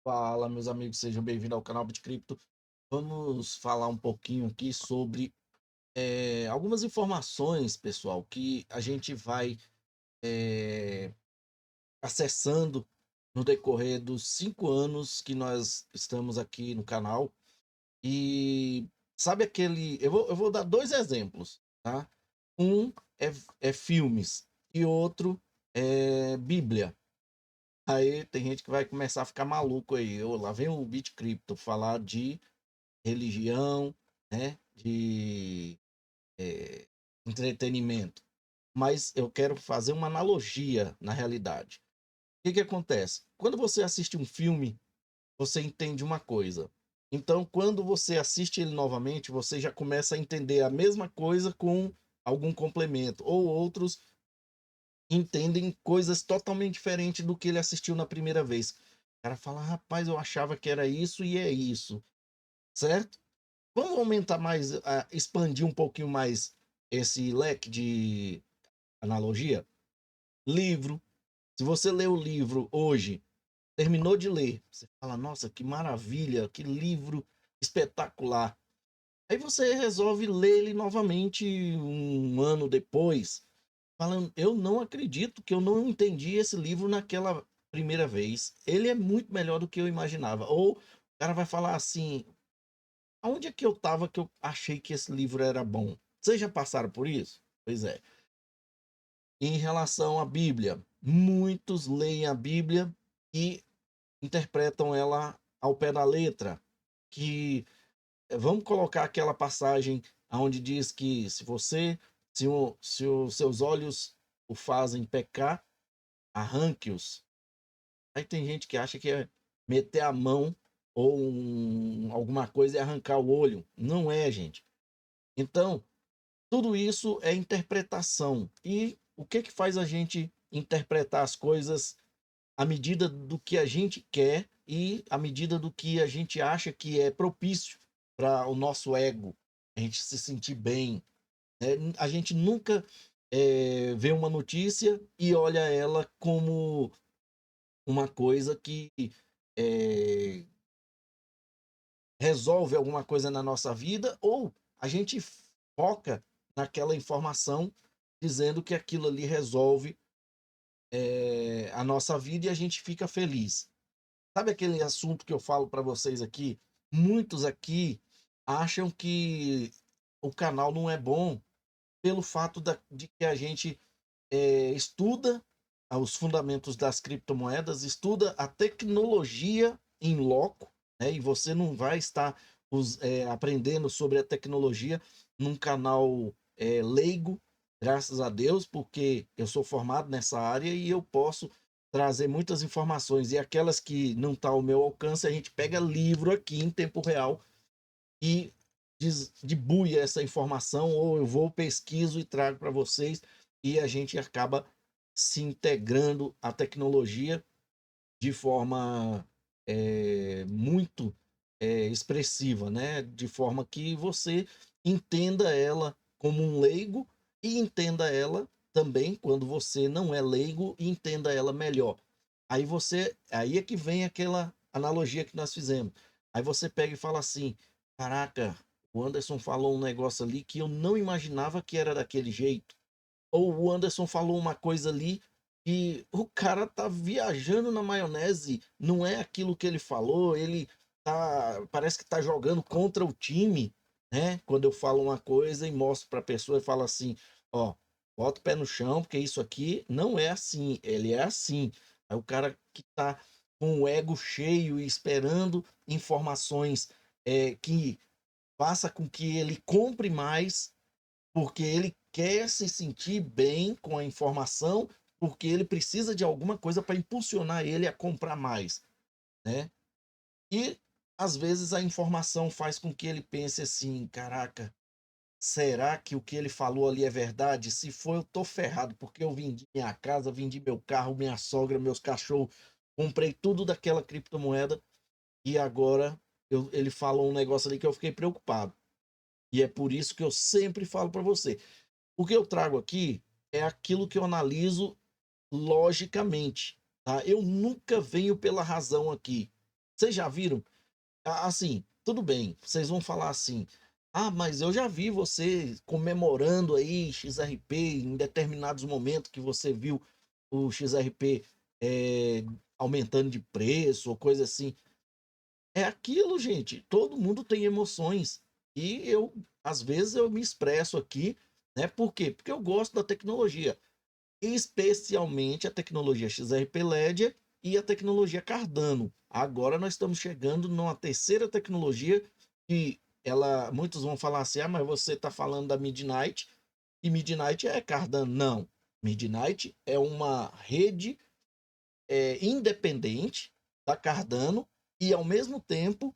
Fala, meus amigos, sejam bem-vindos ao canal BitCrypto. Vamos falar um pouquinho aqui sobre algumas informações, pessoal, que a gente vai eh, acessando no decorrer dos 5 anos que nós estamos aqui no canal. E sabe aquele. Eu vou dar dois exemplos, tá? Um é filmes e outro é Bíblia. Aí tem gente que vai começar a ficar maluco aí. Lá vem o BitCrypto falar de religião, né, de entretenimento. Mas eu quero fazer uma analogia na realidade. O que que acontece? Quando você assiste um filme, você entende uma coisa. Então, quando você assiste ele novamente, você já começa a entender a mesma coisa com algum complemento. Ou outros entendem coisas totalmente diferentes do que ele assistiu na primeira vez. O cara fala, rapaz, eu achava que era isso e é isso, certo? Vamos aumentar mais, expandir um pouquinho mais esse leque de analogia? Livro. Se você lê o livro hoje, terminou de ler, você fala, nossa, que maravilha, que livro espetacular. Aí você resolve ler ele novamente um ano depois, falando, eu não acredito que eu não entendi esse livro naquela primeira vez. Ele é muito melhor do que eu imaginava. Ou o cara vai falar assim, aonde é que eu estava que eu achei que esse livro era bom? Vocês já passaram por isso? Pois é. Em relação à Bíblia, muitos leem a Bíblia e interpretam ela ao pé da letra, que vamos colocar aquela passagem onde diz que se os seus olhos o fazem pecar, arranque-os. Aí tem gente que acha que é meter a mão ou alguma coisa e arrancar o olho. Não é, gente. Então, tudo isso é interpretação. E o que que faz a gente interpretar as coisas à medida do que a gente quer e à medida do que a gente acha que é propício para o nosso ego, a gente se sentir bem, né? A gente nunca vê uma notícia e olha ela como uma coisa que eh, resolve alguma coisa na nossa vida, ou a gente foca naquela informação dizendo que aquilo ali resolve a nossa vida e a gente fica feliz. Sabe aquele assunto que eu falo para vocês aqui? Muitos aqui acham que o canal não é bom pelo fato de que a gente estuda os fundamentos das criptomoedas, estuda a tecnologia em loco, né? E você não vai estar aprendendo sobre a tecnologia num canal leigo, graças a Deus, porque eu sou formado nessa área e eu posso trazer muitas informações. E aquelas que não estão ao meu alcance, a gente pega livro aqui em tempo real e dibuia essa informação, ou eu vou, pesquiso e trago para vocês, e a gente acaba se integrando à tecnologia de forma muito expressiva, né? De forma que você entenda ela como um leigo e entenda ela também quando você não é leigo e entenda ela melhor. Aí é que vem aquela analogia que nós fizemos. Aí você pega e fala assim: caraca, o Anderson falou um negócio ali que eu não imaginava que era daquele jeito. Ou o Anderson falou uma coisa ali e o cara tá viajando na maionese, não é aquilo que ele falou, ele parece que tá jogando contra o time, né? Quando eu falo uma coisa e mostro para a pessoa e falo assim, ó, bota o pé no chão, porque isso aqui não é assim, ele é assim. Aí o cara que tá com o ego cheio e esperando informações que faça com que ele compre mais, porque ele quer se sentir bem com a informação, porque ele precisa de alguma coisa para impulsionar ele a comprar mais, né? E às vezes a informação faz com que ele pense assim: caraca, será que o que ele falou ali é verdade? Se for, eu tô ferrado, porque eu vendi minha casa, vendi meu carro, minha sogra, meus cachorros, comprei tudo daquela criptomoeda e agora ele falou um negócio ali que eu fiquei preocupado. E é por isso que eu sempre falo para você: o que eu trago aqui é aquilo que eu analiso logicamente, tá? Eu nunca venho pela razão aqui. Vocês já viram? Assim, tudo bem, vocês vão falar assim: "Ah, mas eu já vi você comemorando aí XRP em determinados momentos que você viu o XRP, aumentando de preço ou coisa assim". É aquilo, gente, todo mundo tem emoções. E eu, às vezes, eu me expresso aqui, né? Por quê? Porque eu gosto da tecnologia, especialmente a tecnologia XRP Ledger e a tecnologia Cardano. Agora nós estamos chegando numa terceira tecnologia que ela, muitos vão falar assim: "Ah, mas você está falando da Midnight e Midnight é Cardano". Não, Midnight é uma rede independente da Cardano e ao mesmo tempo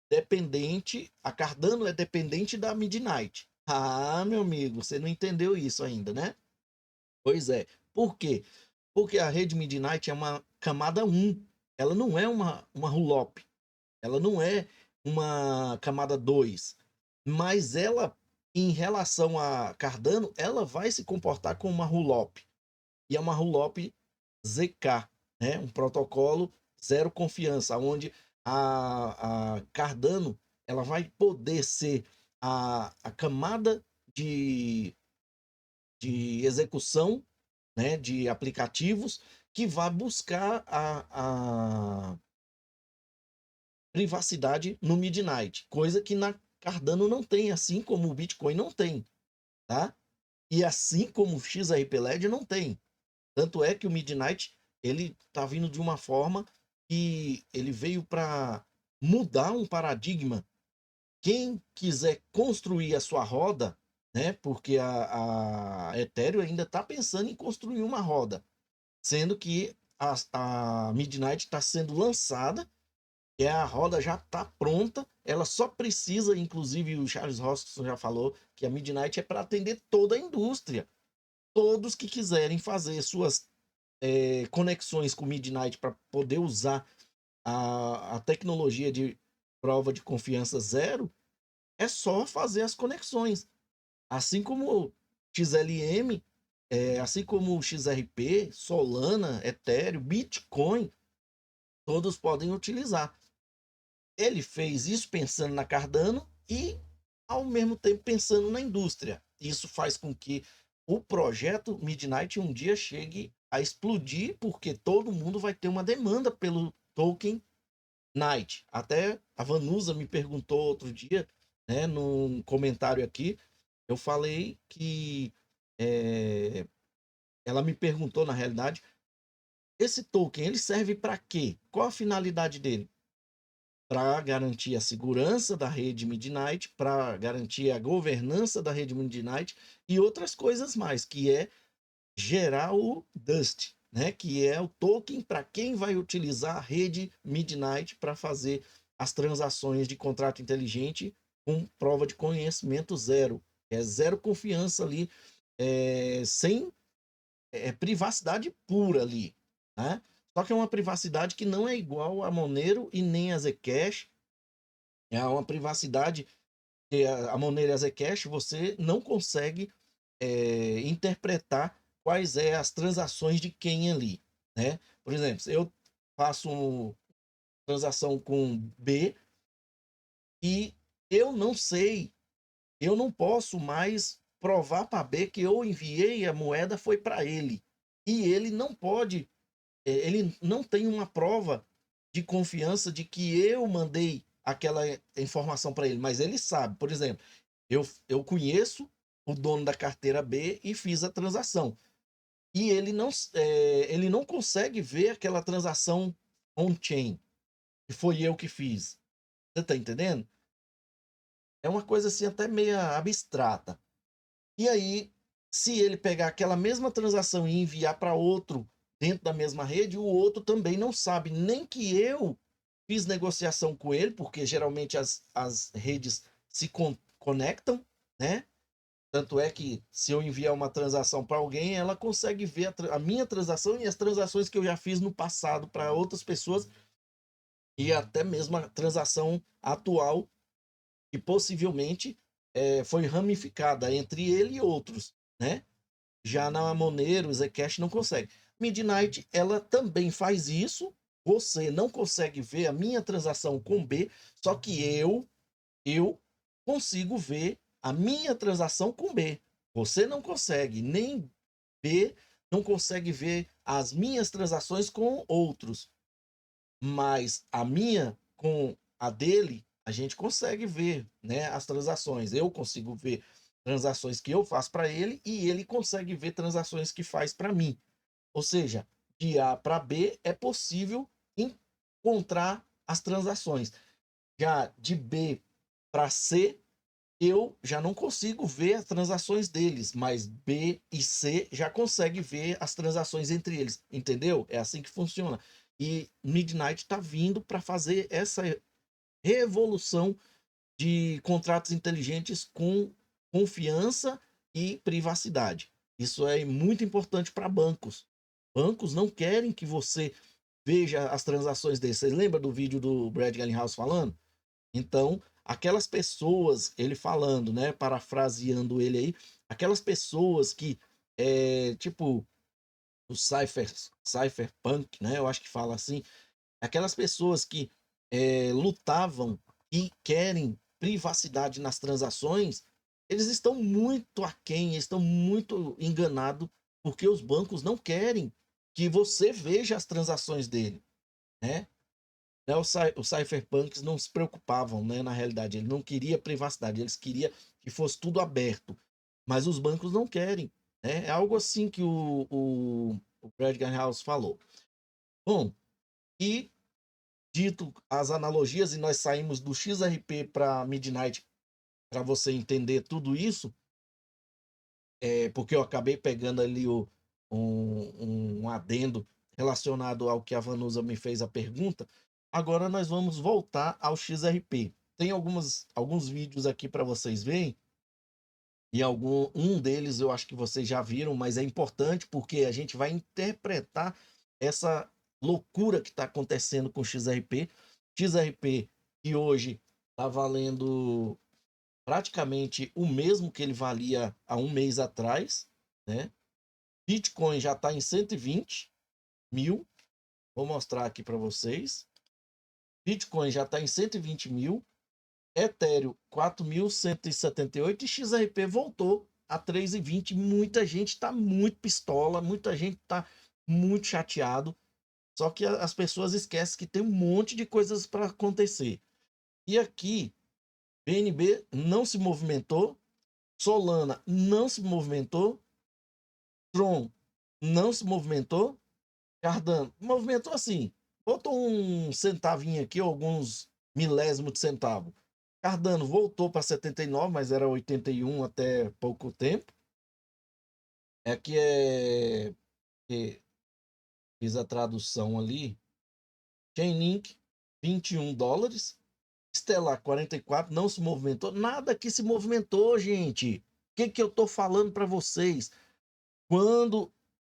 dependente, a Cardano é dependente da Midnight. Ah, meu amigo, você não entendeu isso ainda, né? Pois é. Por quê? Porque a rede Midnight é uma camada um. Ela não é uma Hulop. Ela não é uma camada 2. Mas ela, em relação a Cardano, ela vai se comportar como uma Hulop. E é uma Hulop ZK, né? Um protocolo zero confiança, onde a Cardano ela vai poder ser a camada de, de execução, né, de aplicativos que vai buscar a privacidade no Midnight, coisa que na Cardano não tem, assim como o Bitcoin não tem, tá? E assim como o XRP Ledger não tem. Tanto é que o Midnight ele tá vindo de uma forma que ele veio para mudar um paradigma. Quem quiser construir a sua roda, né? Porque a Ethereum ainda está pensando em construir uma roda, sendo que a Midnight está sendo lançada, e a roda já está pronta, ela só precisa, inclusive o Charles Hoskinson já falou que a Midnight é para atender toda a indústria. Todos que quiserem fazer suas conexões com Midnight para poder usar a tecnologia de prova de confiança zero, é só fazer as conexões. Assim como o XLM, assim como o XRP, Solana, Ethereum, Bitcoin, todos podem utilizar. Ele fez isso pensando na Cardano e, ao mesmo tempo, pensando na indústria. Isso faz com que o projeto Midnight um dia chegue a explodir, porque todo mundo vai ter uma demanda pelo token Night. Até a Vanusa me perguntou outro dia, né, num comentário aqui, eu falei que é, ela me perguntou, na realidade, esse token ele serve para quê? Qual a finalidade dele? Para garantir a segurança da rede Midnight, para garantir a governança da rede Midnight e outras coisas mais, que é gerar o Dust, né? Que é o token para quem vai utilizar a rede Midnight para fazer as transações de contrato inteligente com prova de conhecimento zero. É zero confiança ali, sem privacidade pura ali, né? Só que é uma privacidade que não é igual a Monero e nem a Zcash. É uma privacidade que a Monero e a Zcash você não consegue interpretar quais é as transações de quem ali, né? Por exemplo, se eu faço uma transação com B e eu não sei, eu não posso mais provar para B que eu enviei a moeda foi para ele. E ele não pode, ele não tem uma prova de confiança de que eu mandei aquela informação para ele, mas ele sabe. Por exemplo, eu conheço o dono da carteira B e fiz a transação. E ele não consegue ver aquela transação on-chain, que foi eu que fiz. Você tá entendendo? É uma coisa assim até meio abstrata. E aí, se ele pegar aquela mesma transação e enviar para outro dentro da mesma rede, o outro também não sabe nem que eu fiz negociação com ele, porque geralmente as redes se conectam, né? Tanto é que se eu enviar uma transação para alguém, ela consegue ver a minha transação e as transações que eu já fiz no passado para outras pessoas e até mesmo a transação atual que possivelmente foi ramificada entre ele e outros, né? Já na Monero, o Zcash não consegue. Midnight, ela também faz isso, Você não consegue ver a minha transação com B, só que eu consigo ver a minha transação com B. Você não consegue, nem B não consegue ver as minhas transações com outros, mas a minha com a dele, a gente consegue ver, né, as transações. Eu consigo ver transações que eu faço para ele e ele consegue ver transações que faz para mim. Ou seja, de A para B é possível encontrar as transações. Já de B para C, eu já não consigo ver as transações deles, mas B e C já conseguem ver as transações entre eles, entendeu? É assim que funciona. E Midnight está vindo para fazer essa revolução de contratos inteligentes com confiança e privacidade. Isso é muito importante para bancos. Bancos não querem que você veja as transações deles. Você lembra do vídeo do Brad Garlinghouse falando? Então, aquelas pessoas, ele falando, né, parafraseando ele aí, aquelas pessoas que, tipo, o cypherpunk, né, eu acho que fala assim, aquelas pessoas que lutavam e querem privacidade nas transações, eles estão muito aquém, estão muito enganados, porque os bancos não querem que você veja as transações dele, né? Os cypherpunks não se preocupavam, né? Na realidade, ele não queria privacidade, eles queriam que fosse tudo aberto. Mas os bancos não querem, né? É algo assim que o Brad Garlinghouse falou. Bom, e dito as analogias, e nós saímos do XRP para Midnight para você entender tudo isso, porque eu acabei pegando ali um adendo relacionado ao que a Vanusa me fez a pergunta. Agora nós vamos voltar ao XRP. Tem alguns vídeos aqui para vocês verem, e um deles eu acho que vocês já viram, mas é importante porque a gente vai interpretar essa loucura que está acontecendo com o XRP. XRP que hoje está valendo praticamente o mesmo que ele valia há um mês atrás, né? Bitcoin já está em 120 mil. Vou mostrar aqui para vocês. Bitcoin já está em 120 mil. Ethereum 4.178 e XRP voltou a 3,20. Muita gente está muito pistola, muita gente está muito chateado. Só que as pessoas esquecem que tem um monte de coisas para acontecer. E aqui, BNB não se movimentou, Solana não se movimentou, Tron não se movimentou, Cardano movimentou assim, botou um centavinho aqui, alguns milésimos de centavo. Cardano voltou para 79, mas era 81 até pouco tempo. Aqui fiz a tradução ali. Chainlink, $21. Stellar, 44, não se movimentou. Nada que se movimentou, gente. O que eu tô falando para vocês? Quando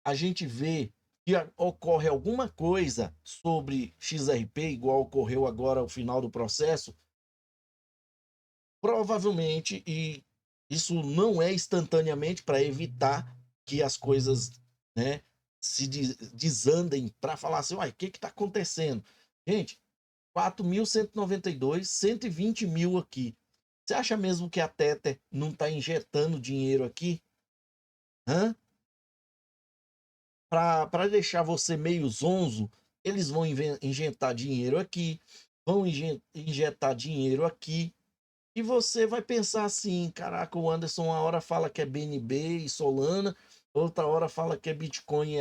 a gente vê que ocorre alguma coisa sobre XRP, igual ocorreu agora ao final do processo, provavelmente, e isso não é instantaneamente para evitar que as coisas, né, se desandem para falar assim, uai, o que está acontecendo? Gente, 4.192, 120 mil aqui. Você acha mesmo que a Tether não está injetando dinheiro aqui? Hã? Para deixar você meio zonzo, eles vão injetar dinheiro aqui, vão injetar dinheiro aqui, e você vai pensar assim: caraca, o Anderson uma hora fala que é BNB e Solana, outra hora fala que é Bitcoin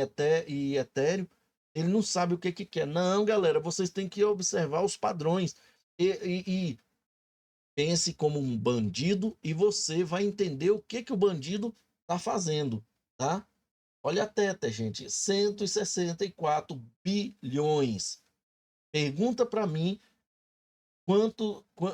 e Ethereum. Ele não sabe o que que quer. Não, galera, vocês têm que observar os padrões. E pense como um bandido e você vai entender o que que o bandido está fazendo, tá? Olha a Tether, gente, 164 bilhões. Pergunta para mim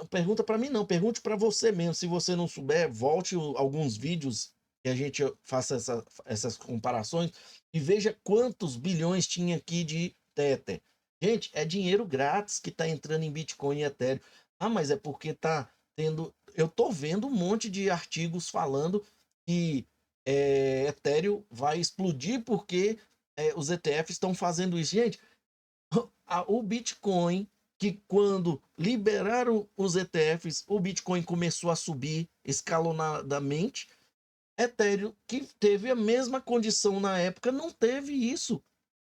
pergunta para mim não, pergunte para você mesmo. Se você não souber, volte alguns vídeos que a gente faça essas comparações e veja quantos bilhões tinha aqui de Tether. Gente, é dinheiro grátis que está entrando em Bitcoin e Ethereum. Ah, mas é porque tá tendo. Eu tô vendo um monte de artigos falando que Ethereum vai explodir porque os ETFs estão fazendo isso. Gente, o Bitcoin, que quando liberaram os ETFs, o Bitcoin começou a subir escalonadamente. Ethereum, que teve a mesma condição na época, não teve isso.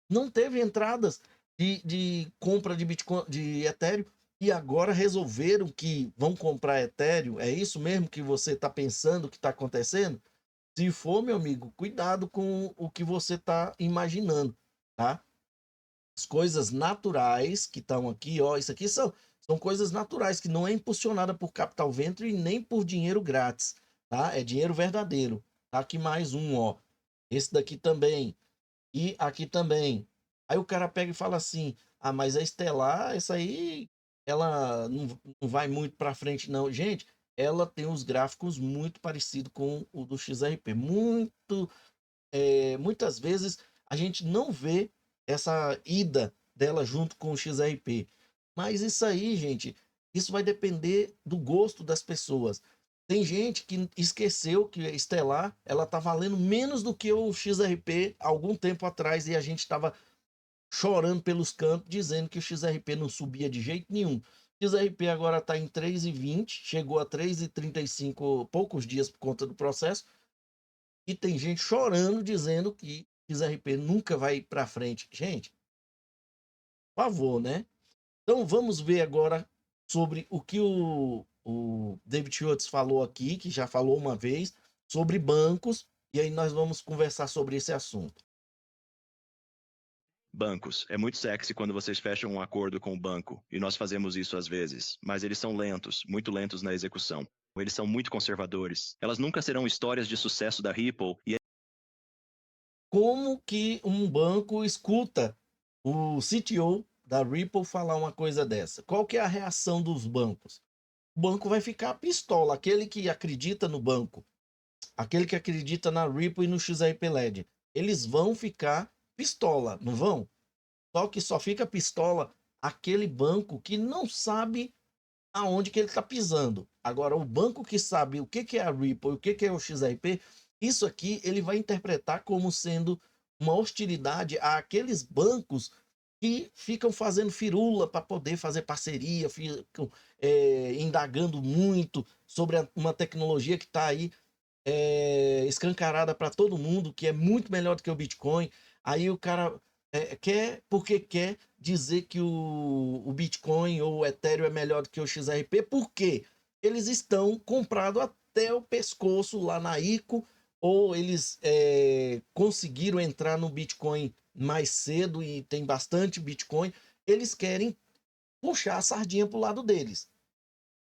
Não teve entradas de compra de Bitcoin, de Ethereum. E agora resolveram que vão comprar Ethereum. É isso mesmo que você está pensando que está acontecendo? Se for, meu amigo, cuidado com o que você está imaginando, tá? As coisas naturais que estão aqui, ó, isso aqui são coisas naturais que não é impulsionada por capital venture e nem por dinheiro grátis, tá? É dinheiro verdadeiro. Tá aqui mais um, ó. Esse daqui também. E aqui também. Aí o cara pega e fala assim: "Ah, mas a Estelar, essa aí, ela não vai muito para frente não". Gente, ela tem os gráficos muito parecido com o do XRP. Muitas vezes a gente não vê essa ida dela junto com o XRP. Mas isso aí, gente, isso vai depender do gosto das pessoas. Tem gente que esqueceu que a Estelar, ela tá valendo menos do que o XRP algum tempo atrás e a gente estava chorando pelos cantos dizendo que o XRP não subia de jeito nenhum. O XRP agora está em 3,20, chegou a 3,35 poucos dias por conta do processo e tem gente chorando dizendo que XRP nunca vai para frente. Gente, por favor, né? Então vamos ver agora sobre o que o David Schwartz falou aqui, que já falou uma vez, sobre bancos, e aí nós vamos conversar sobre esse assunto. Bancos. É muito sexy quando vocês fecham um acordo com o banco, e nós fazemos isso às vezes, mas eles são lentos, muito lentos na execução. Eles são muito conservadores. Elas nunca serão histórias de sucesso da Ripple e Como que um banco escuta o CTO da Ripple falar uma coisa dessa? Qual que é a reação dos bancos? O banco vai ficar pistola, aquele que acredita no banco, aquele que acredita na Ripple e no XRP Ledger, eles vão ficar pistola, não vão? Só que só fica pistola aquele banco que não sabe aonde que ele está pisando. Agora, o banco que sabe o que que é a Ripple e o que que é o XRP, isso aqui ele vai interpretar como sendo uma hostilidade àqueles bancos que ficam fazendo firula para poder fazer parceria, ficam indagando muito sobre uma tecnologia que está aí escancarada para todo mundo, que é muito melhor do que o Bitcoin. Aí o cara quer, porque quer dizer que o Bitcoin ou o Ethereum é melhor do que o XRP, porque eles estão comprados até o pescoço lá na ICO, ou eles conseguiram entrar no Bitcoin mais cedo e tem bastante Bitcoin. Eles querem puxar a sardinha para o lado deles.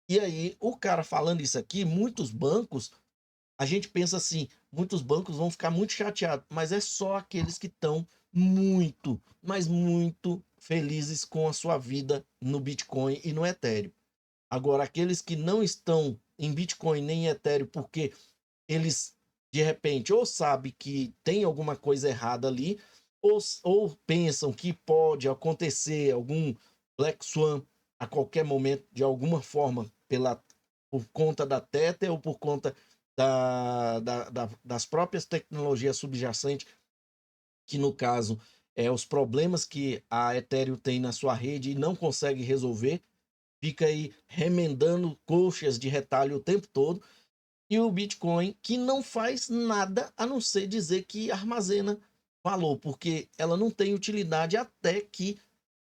E aí, o cara falando isso aqui, muitos bancos a gente pensa assim, muitos bancos vão ficar muito chateados, mas é só aqueles que estão muito, mas muito felizes com a sua vida no Bitcoin e no Ethereum. Agora, aqueles que não estão em Bitcoin nem em Ethereum porque eles de repente ou sabem que tem alguma coisa errada ali, ou pensam que pode acontecer algum Black Swan a qualquer momento, de alguma forma, por conta da Tether ou por conta das próprias tecnologias subjacentes, que no caso os problemas que a Ethereum tem na sua rede e não consegue resolver, fica aí remendando coxas de retalho o tempo todo, e o Bitcoin que não faz nada a não ser dizer que armazena valor, porque ela não tem utilidade até que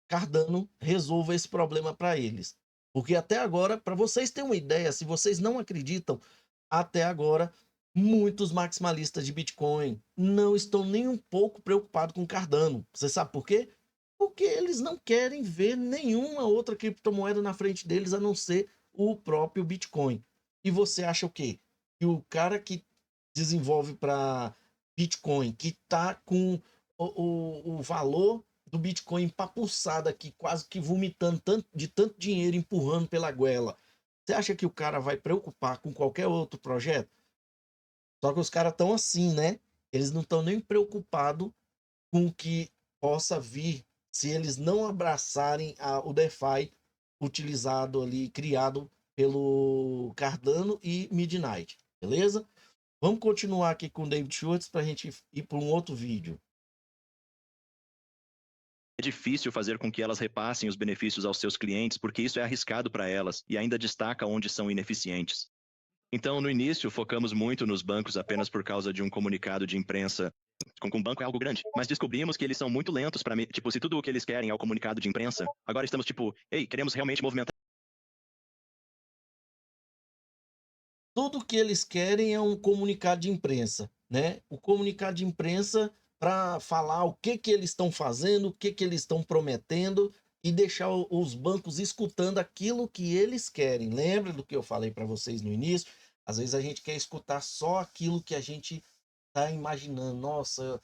Cardano resolva esse problema para eles. Porque até agora, para vocês terem uma ideia, se vocês não acreditam, até agora, muitos maximalistas de Bitcoin não estão nem um pouco preocupados com Cardano. Você sabe por quê? Porque eles não querem ver nenhuma outra criptomoeda na frente deles a não ser o próprio Bitcoin. E você acha o quê? Que o cara que desenvolve para Bitcoin, que está com o valor do Bitcoin empapuçado aqui, quase que vomitando de tanto dinheiro empurrando pela goela. Você acha que o cara vai preocupar com qualquer outro projeto? Só que os caras estão assim, né? Eles não estão nem preocupados com o que possa vir se eles não abraçarem o DeFi utilizado ali, criado pelo Cardano e Midnight, beleza? Vamos continuar aqui com o David Schwartz para a gente ir para um outro vídeo. É difícil fazer com que elas repassem os benefícios aos seus clientes, porque isso é arriscado para elas e ainda destaca onde são ineficientes. Então, no início, focamos muito nos bancos apenas por causa de um comunicado de imprensa. Com um banco é algo grande, mas descobrimos que eles são muito lentos para mim. Tipo, se tudo o que eles querem é o comunicado de imprensa, agora estamos tipo, ei, queremos realmente movimentar. Tudo que eles querem é um comunicado de imprensa, né? O comunicado de imprensa para falar o que eles estão fazendo, o que eles estão prometendo e deixar os bancos escutando aquilo que eles querem. Lembra do que eu falei para vocês no início? Às vezes a gente quer escutar só aquilo que a gente está imaginando. Nossa,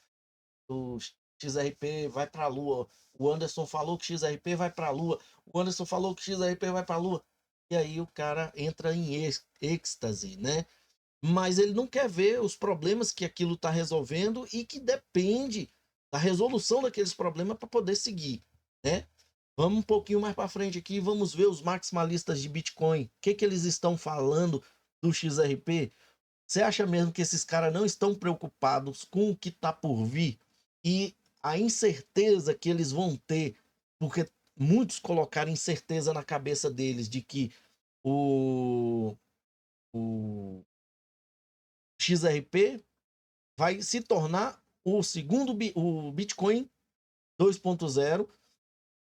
o XRP vai para a Lua. O Anderson falou que XRP vai para a Lua. O Anderson falou que XRP vai para a Lua. E aí o cara entra em êxtase, né? Mas ele não quer ver os problemas que aquilo está resolvendo e que depende da resolução daqueles problemas para poder seguir, né? Vamos um pouquinho mais para frente aqui, vamos ver os maximalistas de Bitcoin. O que eles estão falando do XRP? Você acha mesmo que esses caras não estão preocupados com o que está por vir e a incerteza que eles vão ter? Porque muitos colocaram incerteza na cabeça deles de que o, o XRP vai se tornar o segundo o Bitcoin 2.0,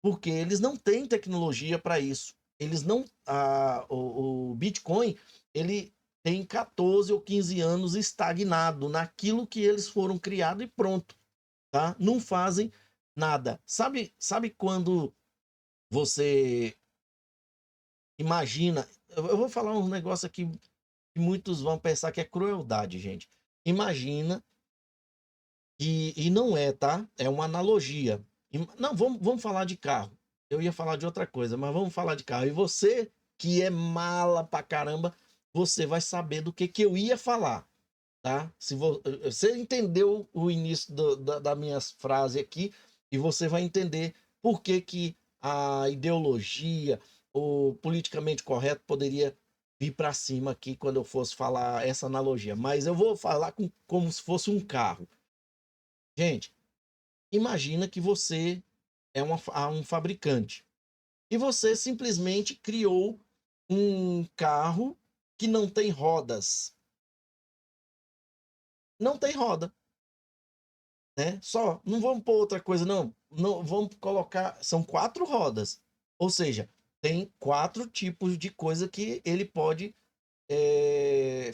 porque eles não têm tecnologia para isso. Eles não. O Bitcoin ele tem 14 ou 15 anos estagnado naquilo que eles foram criados e pronto. Tá? Não fazem nada. Sabe quando você imagina. Eu vou falar um negócio aqui que muitos vão pensar que é crueldade, gente. Imagina, e não é, tá? É uma analogia. Não, vamos falar de carro. Eu ia falar de outra coisa, mas vamos falar de carro. E você, que é mala pra caramba, você vai saber do que eu ia falar, tá? Se você entendeu o início da minha frase aqui, e você vai entender por que a ideologia, o politicamente correto poderia vir para cima aqui quando eu fosse falar essa analogia. Mas eu vou falar como se fosse um carro. Gente, imagina que você é um fabricante e você simplesmente criou um carro que não tem rodas. Não tem roda, né? Só, não vamos pôr outra coisa, não. Não vamos colocar, são 4 rodas. Ou seja, tem 4 tipos de coisa que ele pode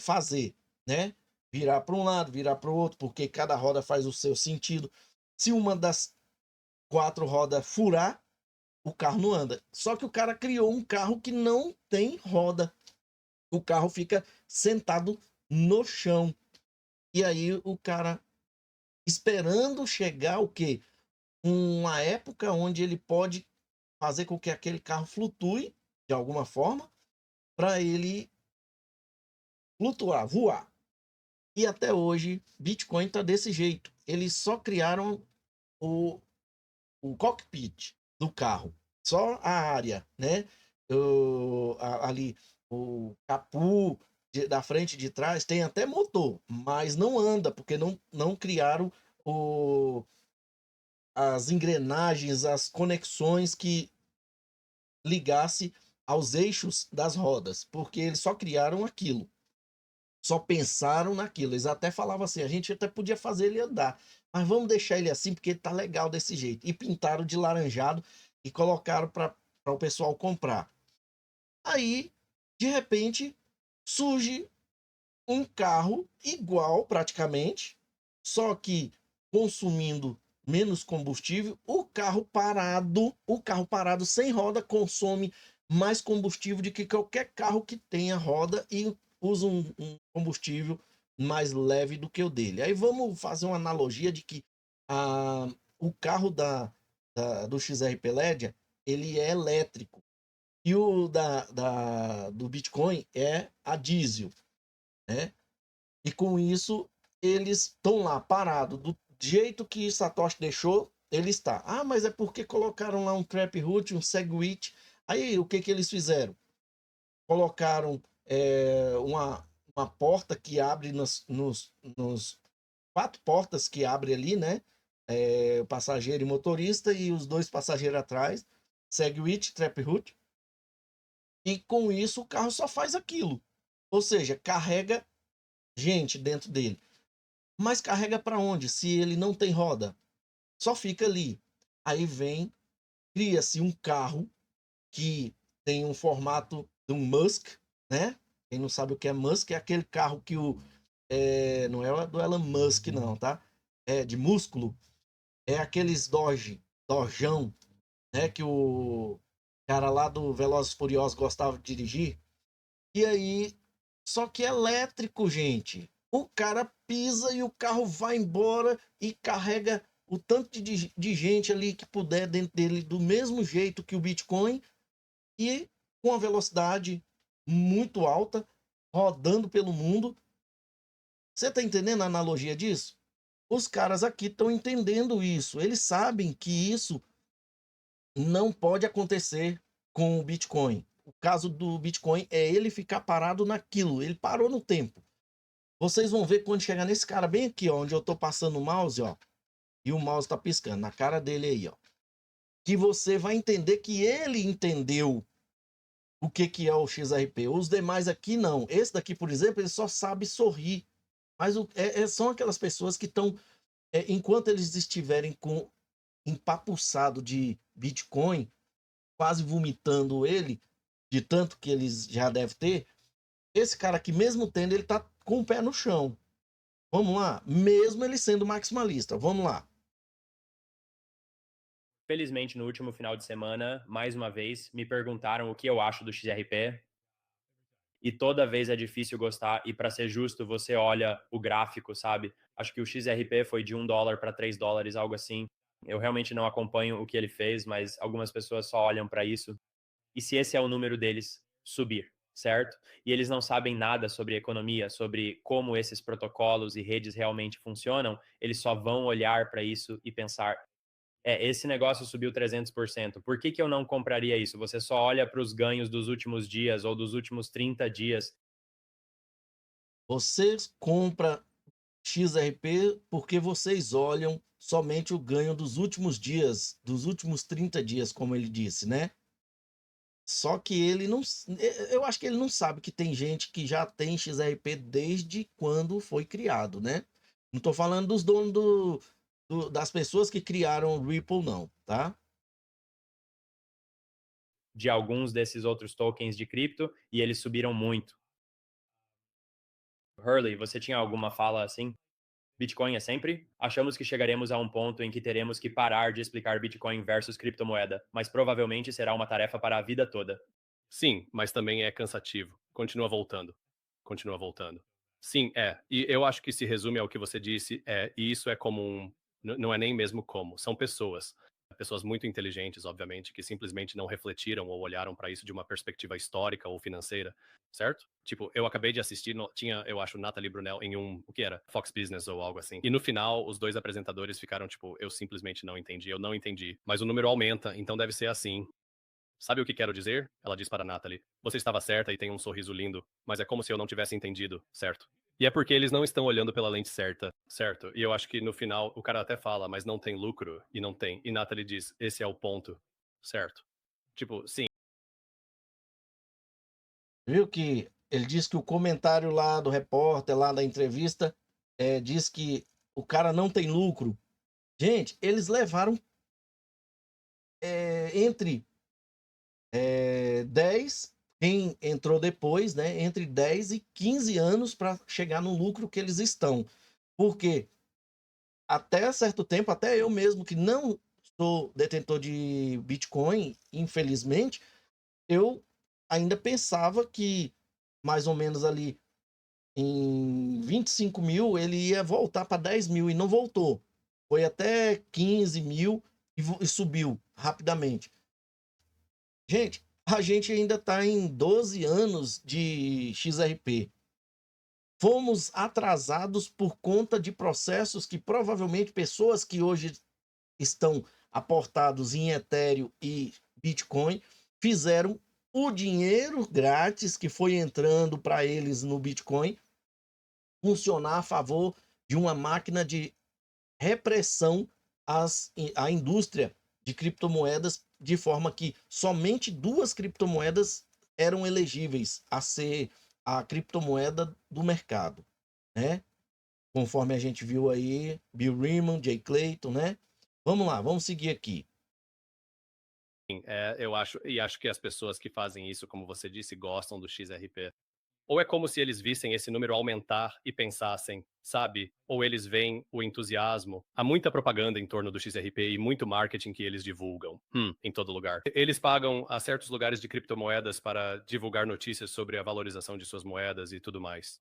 fazer, né? Virar para um lado, virar para o outro, porque cada roda faz o seu sentido. Se uma das 4 rodas furar, o carro não anda. Só que o cara criou um carro que não tem roda. O carro fica sentado no chão. E aí o cara esperando chegar o quê? Uma época onde ele pode fazer com que aquele carro flutue de alguma forma para ele flutuar, voar. E até hoje, Bitcoin está desse jeito. Eles só criaram o, o cockpit do carro, só a área, né? Ali, o capô da frente e de trás tem até motor, mas não anda, porque não criaram as engrenagens, as conexões que ligasse aos eixos das rodas, porque eles só criaram aquilo. Só pensaram naquilo. Eles até falavam assim: a gente até podia fazer ele andar, mas vamos deixar ele assim porque ele tá legal desse jeito. E pintaram de laranjado e colocaram para o pessoal comprar. Aí, de repente, surge um carro igual praticamente, só que consumindo menos combustível. O carro parado sem roda consome mais combustível do que qualquer carro que tenha roda e usa um combustível mais leve do que o dele. Aí vamos fazer uma analogia de que o carro do XRP Ledger ele é elétrico e o do Bitcoin é a diesel, né? E com isso, eles estão lá parados. Do jeito que Satoshi deixou, ele está. Ah, mas é porque colocaram lá um Taproot, um Segwit. Aí, o que eles fizeram? Colocaram uma porta que abre nos 4 portas que abre ali, né? o passageiro e motorista, e os 2 passageiros atrás, segue o it, trap route, e com isso o carro só faz aquilo. Ou seja, carrega gente dentro dele. Mas carrega para onde? Se ele não tem roda, só fica ali. Aí cria-se um carro que tem um formato de um Musk, né? Quem não sabe o que é Musk, é aquele carro que não é do Elon Musk, não, tá? É de músculo. É aqueles Dojão, né? Que o cara lá do Velozes e Furiosos gostava de dirigir. E aí, só que é elétrico, gente. O cara pisa e o carro vai embora e carrega o tanto de gente ali que puder dentro dele do mesmo jeito que o Bitcoin e com a velocidade muito alta, rodando pelo mundo. Você tá entendendo a analogia disso? Os caras aqui estão entendendo isso. Eles sabem que isso não pode acontecer com o Bitcoin. O caso do Bitcoin é ele ficar parado naquilo. Ele parou no tempo. Vocês vão ver quando chegar nesse cara bem aqui, ó, onde eu tô passando o mouse, ó, e o mouse tá piscando na cara dele aí, ó. Que você vai entender que ele entendeu o que é o XRP. Os demais aqui não. Esse daqui, por exemplo, ele só sabe sorrir. Mas são aquelas pessoas que estão, enquanto eles estiverem com empapuçado de Bitcoin, quase vomitando ele, de tanto que eles já devem ter, esse cara aqui, mesmo tendo, ele tá com o pé no chão. Vamos lá? Mesmo ele sendo maximalista. Vamos lá. Felizmente, no último final de semana, mais uma vez, me perguntaram o que eu acho do XRP. E toda vez é difícil gostar. E para ser justo, você olha o gráfico, sabe? Acho que o XRP foi de $1 para $3, algo assim. Eu realmente não acompanho o que ele fez, mas algumas pessoas só olham para isso. E se esse é o número deles, subir, certo? E eles não sabem nada sobre economia, sobre como esses protocolos e redes realmente funcionam, eles só vão olhar para isso e pensar: esse negócio subiu 300%. Por que eu não compraria isso? Você só olha para os ganhos dos últimos dias ou dos últimos 30 dias. Vocês compram XRP porque vocês olham somente o ganho dos últimos dias, dos últimos 30 dias, como ele disse, né? Só que ele não. Eu acho que ele não sabe que tem gente que já tem XRP desde quando foi criado, né? Não tô falando dos donos das pessoas que criaram o Ripple, não, tá? De alguns desses outros tokens de cripto e eles subiram muito. Hurley, você tinha alguma fala assim? Bitcoin é sempre? Achamos que chegaremos a um ponto em que teremos que parar de explicar Bitcoin versus criptomoeda, mas provavelmente será uma tarefa para a vida toda. Sim, mas também é cansativo. Continua voltando. Continua voltando. Sim, é. E eu acho que se resume ao que você disse, e isso é comum, não é nem mesmo como, são pessoas. Pessoas muito inteligentes, obviamente, que simplesmente não refletiram ou olharam para isso de uma perspectiva histórica ou financeira, certo? Tipo, eu acabei de assistir, tinha, eu acho, Nathalie Brunel em o que era? Fox Business ou algo assim. E no final, os dois apresentadores ficaram tipo, eu simplesmente não entendi, eu não entendi. Mas o número aumenta, então deve ser assim. Sabe o que quero dizer? Ela diz para Natalie. Você estava certa e tem um sorriso lindo, mas é como se eu não tivesse entendido, certo? E é porque eles não estão olhando pela lente certa, certo? E eu acho que no final o cara até fala, mas não tem lucro, e não tem. E Natalie diz, esse é o ponto, certo? Tipo, sim. Viu que ele disse que o comentário lá do repórter, lá da entrevista, diz que o cara não tem lucro. Gente, eles levaram entre 10, quem entrou depois, né? Entre 10 e 15 anos para chegar no lucro que eles estão. Porque até certo tempo, até eu mesmo, que não sou detentor de Bitcoin, infelizmente, eu ainda pensava que mais ou menos ali em 25 mil ele ia voltar para 10 mil e não voltou. Foi até 15 mil e subiu rapidamente. Gente, a gente ainda está em 12 anos de XRP. Fomos atrasados por conta de processos que provavelmente pessoas que hoje estão aportados em Ethereum e Bitcoin fizeram o dinheiro grátis que foi entrando para eles no Bitcoin funcionar a favor de uma máquina de repressão a indústria de criptomoedas, de forma que somente 2 criptomoedas eram elegíveis a ser a criptomoeda do mercado, né? Conforme a gente viu aí, Bill Riemann, Jay Clayton, né? Vamos lá, vamos seguir aqui. Eu acho que as pessoas que fazem isso, como você disse, gostam do XRP. Ou é como se eles vissem esse número aumentar e pensassem, sabe? Ou eles veem o entusiasmo. Há muita propaganda em torno do XRP e muito marketing que eles divulgam em todo lugar. Eles pagam a certos lugares de criptomoedas para divulgar notícias sobre a valorização de suas moedas e tudo mais.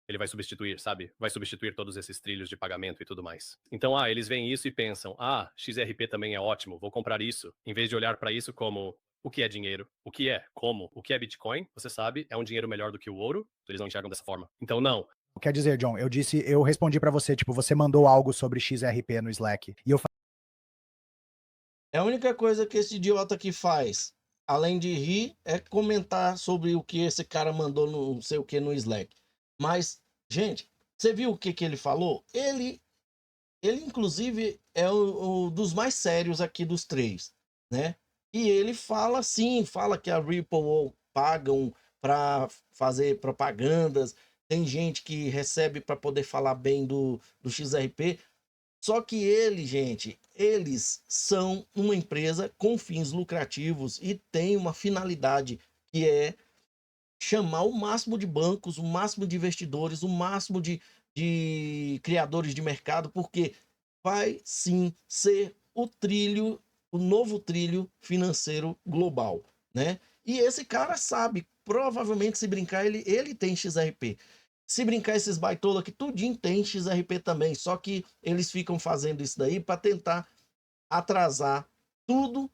Ele vai substituir, sabe? Vai substituir todos esses trilhos de pagamento e tudo mais. Então, eles veem isso e pensam, XRP também é ótimo, vou comprar isso. Em vez de olhar para isso como o que é dinheiro, o que é, como, o que é Bitcoin, você sabe, é um dinheiro melhor do que o ouro, eles não enxergam dessa forma. Então, não. Quer dizer, John, eu respondi pra você, tipo, você mandou algo sobre XRP no Slack, e eu É a única coisa que esse idiota aqui faz, além de rir, é comentar sobre o que esse cara mandou no não sei o que no Slack. Mas, gente, você viu o que ele falou? Ele inclusive é o dos mais sérios aqui dos 3, né? E ele fala sim, fala que a Ripple pagam para fazer propagandas, tem gente que recebe para poder falar bem do XRP. Só que eles são uma empresa com fins lucrativos e tem uma finalidade que é chamar o máximo de bancos, o máximo de investidores, o máximo de criadores de mercado, porque vai sim ser o novo trilho financeiro global, né? E esse cara sabe, provavelmente se brincar, ele tem XRP. Se brincar, esses baitola que tudinho tem XRP também, só que eles ficam fazendo isso daí para tentar atrasar tudo,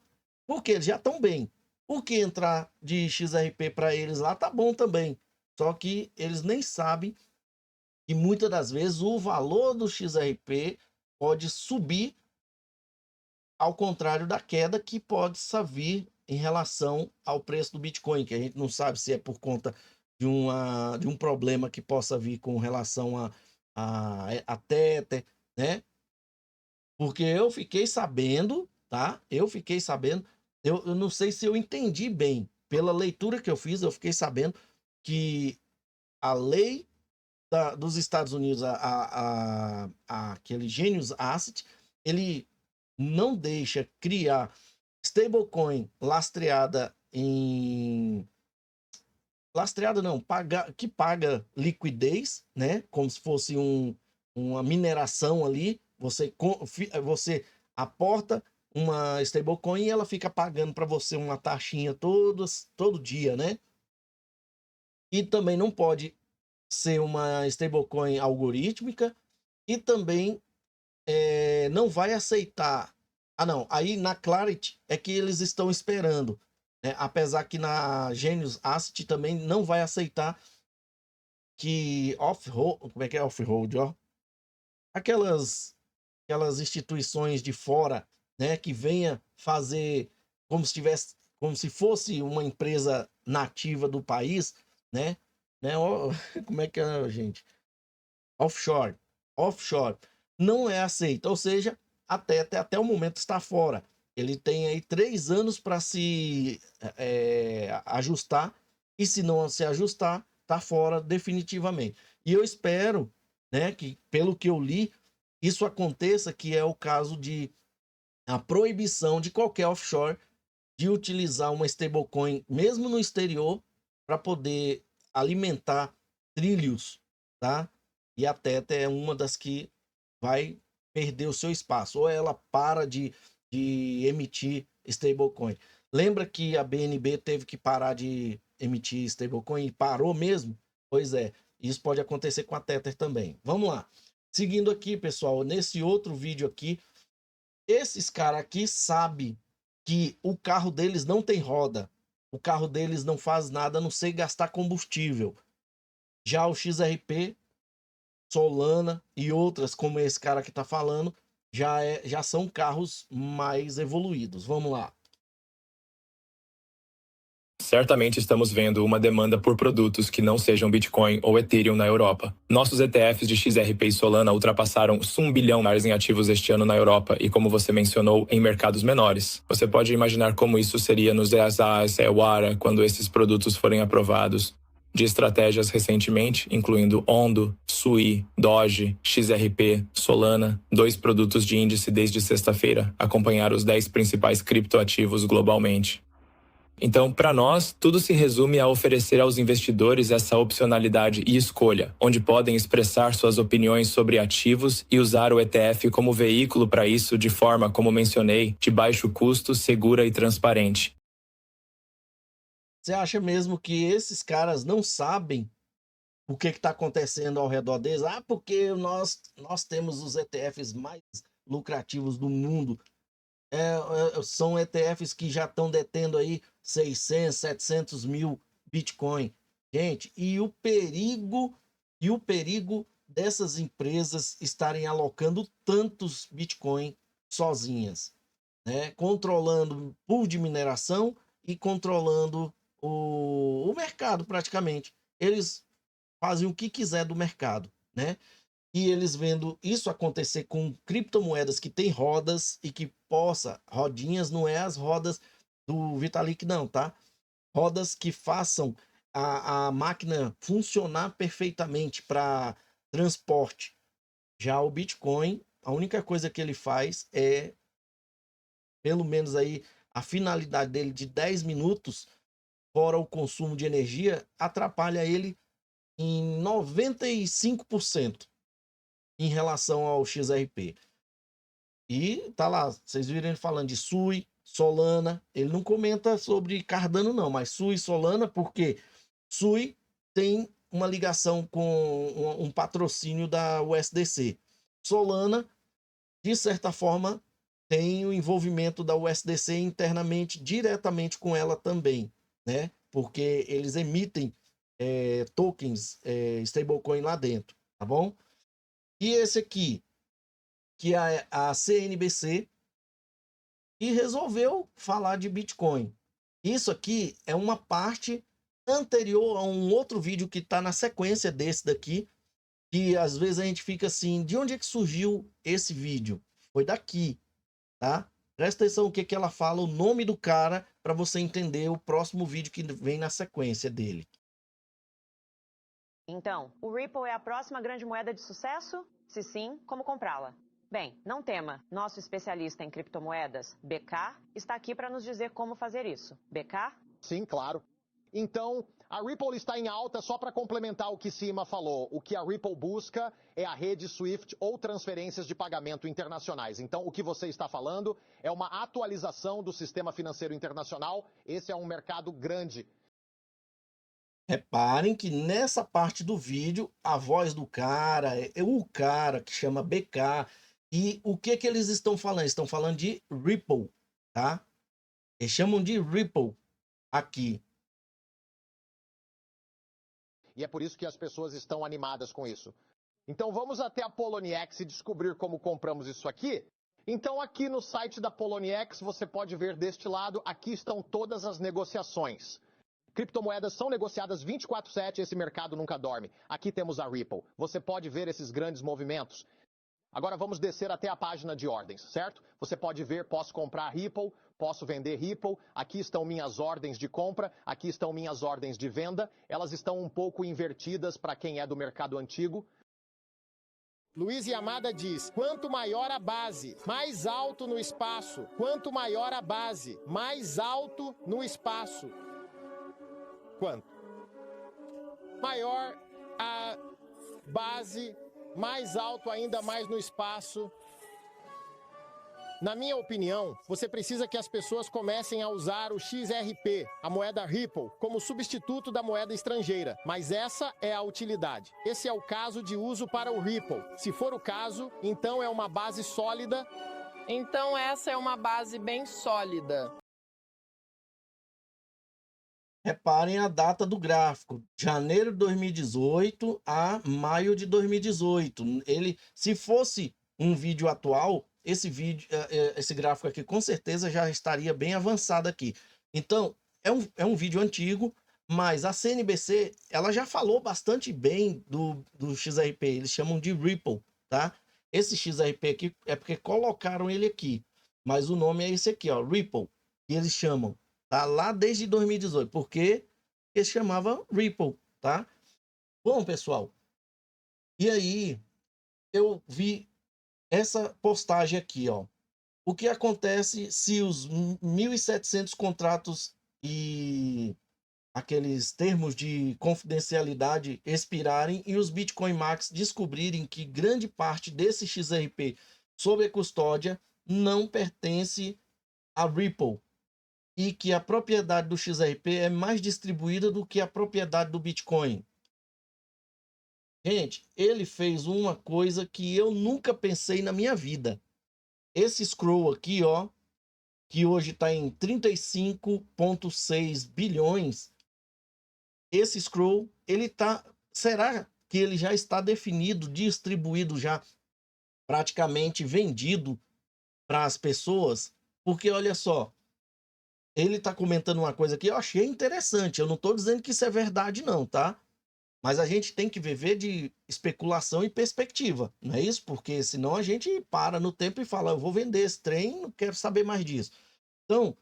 porque eles já estão bem. O que entrar de XRP para eles lá tá bom também. Só que eles nem sabem que muitas das vezes o valor do XRP pode subir, ao contrário da queda que pode vir em relação ao preço do Bitcoin, que a gente não sabe se é por conta de um problema que possa vir com relação a Tether, né? Porque eu fiquei sabendo, tá? Eu não sei se eu entendi bem. Pela leitura que eu fiz, eu fiquei sabendo que a lei dos Estados Unidos, aquele Genius Asset, ele não deixa criar stablecoin lastreada em. Lastreada não, que paga liquidez, né? Como se fosse uma mineração ali. Você aporta uma stablecoin e ela fica pagando para você uma taxinha todo dia, né? E também não pode ser uma stablecoin algorítmica e também não vai aceitar. Não, aí na Clarity é que eles estão esperando, né? Apesar que na Genius Asset também não vai aceitar que como é que é off-road, ó? Aquelas instituições de fora, né, que venha fazer como se fosse uma empresa nativa do país, né? Como é que é, gente? Offshore. Offshore não é aceito, ou seja, até o momento está fora. Ele tem aí 3 anos para se ajustar, e se não se ajustar, está fora definitivamente. E eu espero, né, que pelo que eu li, isso aconteça, que é o caso de a proibição de qualquer offshore de utilizar uma stablecoin, mesmo no exterior, para poder alimentar trilhos, tá? E a Tether é uma das que vai perder o seu espaço, ou ela para de emitir stablecoin. Lembra que a BNB teve que parar de emitir stablecoin e parou mesmo? Pois é, isso pode acontecer com a Tether também. Vamos lá. Seguindo aqui, pessoal, nesse outro vídeo aqui, esses caras aqui sabem que o carro deles não tem roda. O carro deles não faz nada a não ser gastar combustível. Já o XRP, Solana e outras, como esse cara que está falando, já são carros mais evoluídos. Vamos lá. certamente estamos vendo uma demanda por produtos que não sejam Bitcoin ou Ethereum na Europa. Nossos ETFs de XRP e Solana ultrapassaram $1 bilhão em ativos este ano na Europa e, como você mencionou, em mercados menores. Você pode imaginar como isso seria nos ESAs, EWARA, quando esses produtos forem aprovados. De estratégias recentemente, incluindo Ondo, Sui, Doge, XRP, Solana, 2 produtos de índice desde sexta-feira, acompanhar os 10 principais criptoativos globalmente. Então, para nós, tudo se resume a oferecer aos investidores essa opcionalidade e escolha, onde podem expressar suas opiniões sobre ativos e usar o ETF como veículo para isso de forma, como mencionei, de baixo custo, segura e transparente. Você acha mesmo que esses caras não sabem o que está acontecendo ao redor deles? Ah, porque nós temos os ETFs mais lucrativos do mundo. São ETFs que já estão detendo aí 600, 700 mil Bitcoin. Gente, e o perigo dessas empresas estarem alocando tantos Bitcoin sozinhas, né? Controlando pool de mineração e controlando o mercado praticamente. Eles fazem o que quiser do mercado, né? E eles vendo isso acontecer com criptomoedas que tem rodas e que rodinhas não é as rodas do Vitalik não, tá? Rodas que façam a máquina funcionar perfeitamente para transporte. Já o Bitcoin, a única coisa que ele faz é, pelo menos aí, a finalidade dele de 10 minutos, fora o consumo de energia, atrapalha ele em 95% em relação ao XRP. E tá lá, vocês viram ele falando de Sui, Solana, ele não comenta sobre Cardano não, mas Sui e Solana, porque Sui tem uma ligação com um patrocínio da USDC. Solana, de certa forma, tem o envolvimento da USDC internamente, diretamente com ela também, né? Porque eles emitem tokens, stablecoin lá dentro, tá bom? E esse aqui, que é a CNBC, e resolveu falar de Bitcoin. Isso aqui é uma parte anterior a um outro vídeo que está na sequência desse daqui, que às vezes a gente fica assim, de onde é que surgiu esse vídeo? Foi daqui, tá? Presta atenção o que ela fala, o nome do cara, para você entender o próximo vídeo que vem na sequência dele. Então, o Ripple é a próxima grande moeda de sucesso? Se sim, como comprá-la? Bem, não tema, nosso especialista em criptomoedas, BK, está aqui para nos dizer como fazer isso. BK? Sim, claro. Então, a Ripple está em alta só para complementar o que Sima falou. O que a Ripple busca é a rede SWIFT ou transferências de pagamento internacionais. Então, o que você está falando é uma atualização do sistema financeiro internacional. Esse é um mercado grande. Reparem que nessa parte do vídeo, a voz do cara é o cara que chama BK. E o que eles estão falando? Estão falando de Ripple, tá? Eles chamam de Ripple aqui. E é por isso que as pessoas estão animadas com isso. Então vamos até a Poloniex e descobrir como compramos isso aqui. Então aqui no site da Poloniex você pode ver deste lado, aqui estão todas as negociações. Criptomoedas são negociadas 24/7, esse mercado nunca dorme. Aqui temos a Ripple. Você pode ver esses grandes movimentos. Agora vamos descer até a página de ordens, certo? Você pode ver, posso comprar Ripple, posso vender Ripple, aqui estão minhas ordens de compra, aqui estão minhas ordens de venda. Elas estão um pouco invertidas para quem é do mercado antigo. Luiz Yamada diz, quanto maior a base, mais alto no espaço. Quanto maior a base, mais alto no espaço. Quanto? Maior a base, mais alto ainda mais no espaço. Na minha opinião, você precisa que as pessoas comecem a usar o XRP, a moeda Ripple, como substituto da moeda estrangeira. Mas essa é a utilidade. Esse é o caso de uso para o Ripple. Se for o caso, então é uma base sólida. Então essa é uma base bem sólida. Reparem a data do gráfico, janeiro de 2018 a maio de 2018. Ele, se fosse um vídeo atual, esse gráfico aqui com certeza já estaria bem avançado aqui. Então, é um vídeo antigo, mas a CNBC, ela já falou bastante bem do XRP. Eles chamam de Ripple, tá? Esse XRP aqui é porque colocaram ele aqui, mas o nome é esse aqui, ó, Ripple. E eles chamam, tá? Lá desde 2018, porque eles chamavam Ripple, tá? Bom, pessoal, e aí eu vi essa postagem aqui, ó. O que acontece se os 1.700 contratos e aqueles termos de confidencialidade expirarem e os Bitcoin Max descobrirem que grande parte desse XRP sob a custódia não pertence a Ripple e que a propriedade do XRP é mais distribuída do que a propriedade do Bitcoin? Gente, ele fez uma coisa que eu nunca pensei na minha vida. Esse scroll aqui, ó, que hoje está em 35,6 bilhões, esse scroll, ele tá, será que ele já está definido, distribuído já, praticamente vendido para as pessoas? Porque olha só, ele está comentando uma coisa que eu achei interessante. Eu não estou dizendo que isso é verdade não, tá? Mas a gente tem que viver de especulação e perspectiva, não é isso? Porque senão a gente para no tempo e fala, eu vou vender esse trem, não quero saber mais disso. Então,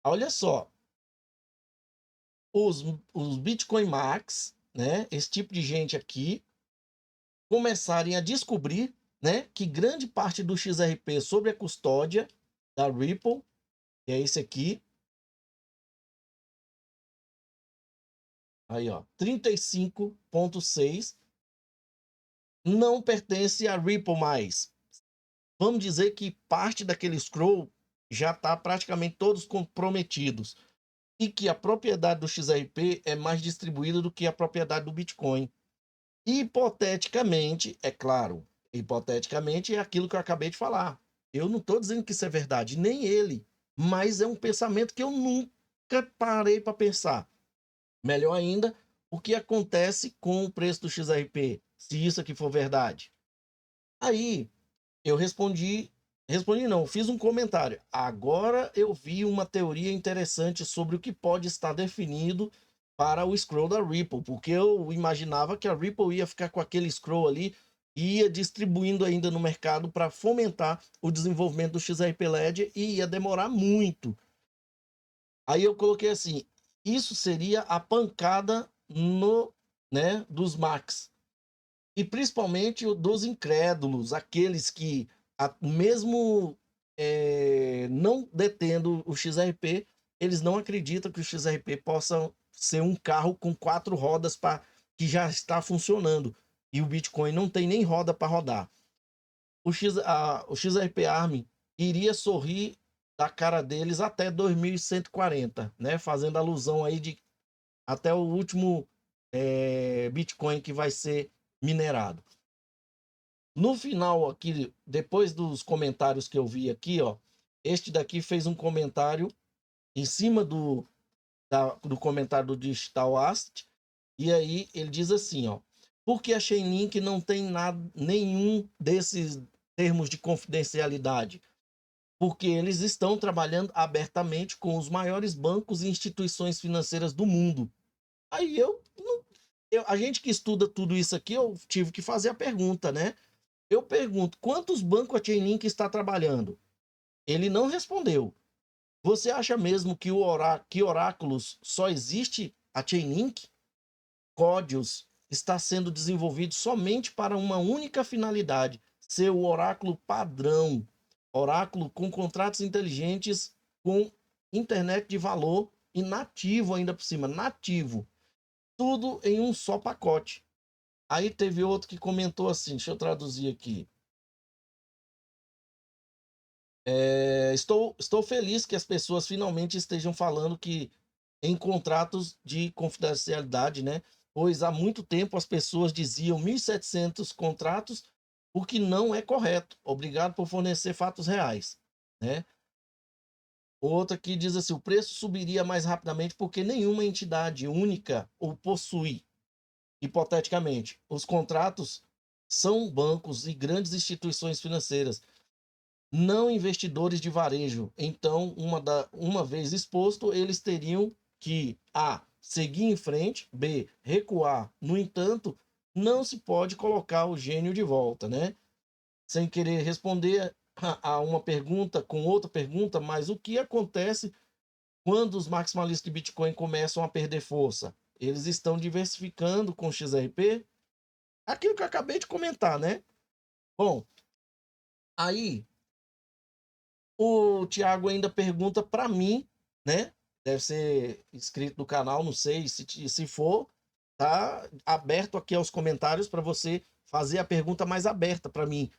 olha só, os Bitcoin Max, né, esse tipo de gente aqui, começarem a descobrir, né, que grande parte do XRP sobre a custódia da Ripple, que é esse aqui, aí ó, 35,6, não pertence a Ripple mais. Vamos dizer que parte daquele scroll já está praticamente todos comprometidos e que a propriedade do XRP é mais distribuída do que a propriedade do Bitcoin. Hipoteticamente, é claro, hipoteticamente é aquilo que eu acabei de falar. Eu não estou dizendo que isso é verdade, nem ele, mas é um pensamento que eu nunca parei para pensar. Melhor ainda, o que acontece com o preço do XRP, se isso aqui for verdade? Aí eu não, fiz um comentário. Agora eu vi uma teoria interessante sobre o que pode estar definido para o scroll da Ripple, porque eu imaginava que a Ripple ia ficar com aquele scroll ali e ia distribuindo ainda no mercado para fomentar o desenvolvimento do XRP Ledger e ia demorar muito. Aí eu coloquei assim, isso seria a pancada né, dos Max. E principalmente dos incrédulos, aqueles que, mesmo não detendo o XRP, eles não acreditam que o XRP possa ser um carro com 4 rodas que já está funcionando. E o Bitcoin não tem nem roda para rodar. O XRP ARM iria sorrir da cara deles até 2140, né? Fazendo alusão aí de até o último Bitcoin que vai ser minerado. No final aqui, depois dos comentários que eu vi aqui, ó, este daqui fez um comentário em cima do comentário do Digital Asset, e aí ele diz assim, ó, porque a Chainlink não tem nenhum desses termos de confidencialidade? Porque eles estão trabalhando abertamente com os maiores bancos e instituições financeiras do mundo. Aí a gente que estuda tudo isso aqui, eu tive que fazer a pergunta, né? Eu pergunto, quantos bancos a Chainlink está trabalhando? Ele não respondeu. Você acha mesmo que que Oráculos só existe a Chainlink? Códigos está sendo desenvolvido somente para uma única finalidade, ser o oráculo padrão. Oráculo com contratos inteligentes, com internet de valor e nativo ainda por cima, nativo. Tudo em um só pacote. Aí teve outro que comentou assim, deixa eu traduzir aqui. Estou feliz que as pessoas finalmente estejam falando que em contratos de confidencialidade, né? Pois há muito tempo as pessoas diziam 1.700 contratos, o que não é correto. Obrigado por fornecer fatos reais, né? Outra que diz assim, o preço subiria mais rapidamente porque nenhuma entidade única o possui. Hipoteticamente, os contratos são bancos e grandes instituições financeiras. não investidores de varejo. Então, uma vez exposto, eles teriam que A, seguir em frente, B, recuar. No entanto, não se pode colocar o gênio de volta, né? Sem querer responder a uma pergunta com outra pergunta, mas o que acontece quando os maximalistas de Bitcoin começam a perder força? Eles estão diversificando com o XRP? Aquilo que eu acabei de comentar, né? Bom, aí o Thiago ainda pergunta para mim, né? Deve ser inscrito do canal, não sei se for, tá aberto aqui aos comentários para você fazer a pergunta mais aberta para mim.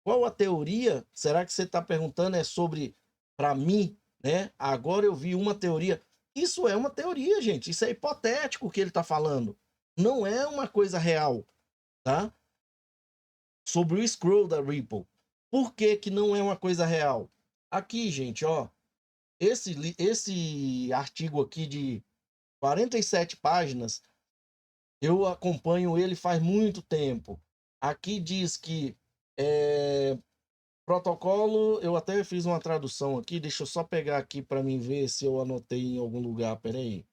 Qual a teoria? Será que você está perguntando é sobre para mim, né? Agora eu vi uma teoria. Isso é uma teoria, gente. Isso é hipotético o que ele está falando. Não é uma coisa real, tá? Sobre o scroll da Ripple. Por que que não é uma coisa real? Aqui, gente, ó. Esse artigo aqui de 47 páginas, eu acompanho ele faz muito tempo. Aqui diz que protocolo, eu até fiz uma tradução aqui, deixa eu só pegar aqui para mim ver se eu anotei em algum lugar, peraí.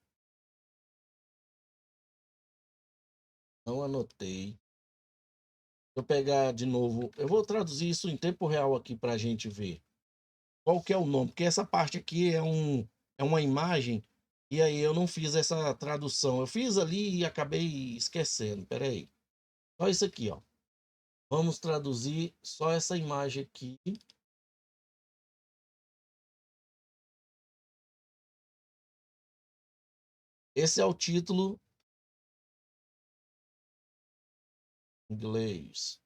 Não anotei. Deixa eu pegar de novo, eu vou traduzir isso em tempo real aqui para a gente ver. Qual que é o nome? Porque essa parte aqui é uma imagem, e aí eu não fiz essa tradução. Eu fiz ali e acabei esquecendo, peraí. Só isso aqui, ó. Vamos traduzir só essa imagem aqui. Esse é o título em inglês.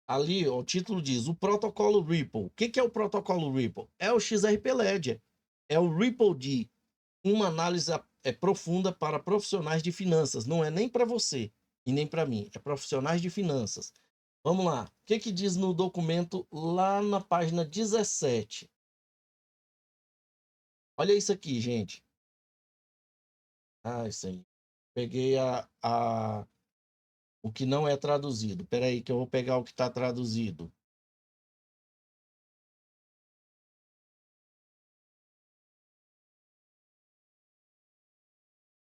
Ali, ó, o título diz, o protocolo Ripple. O que que é o protocolo Ripple? É o XRP Ledger. É o Ripple D. Uma análise profunda para profissionais de finanças. Não é nem para você e nem para mim. É profissionais de finanças. Vamos lá. O que que diz no documento lá na página 17? Olha isso aqui, gente. Ah, isso aí. Peguei o que não é traduzido. Espera aí que eu vou pegar o que está traduzido.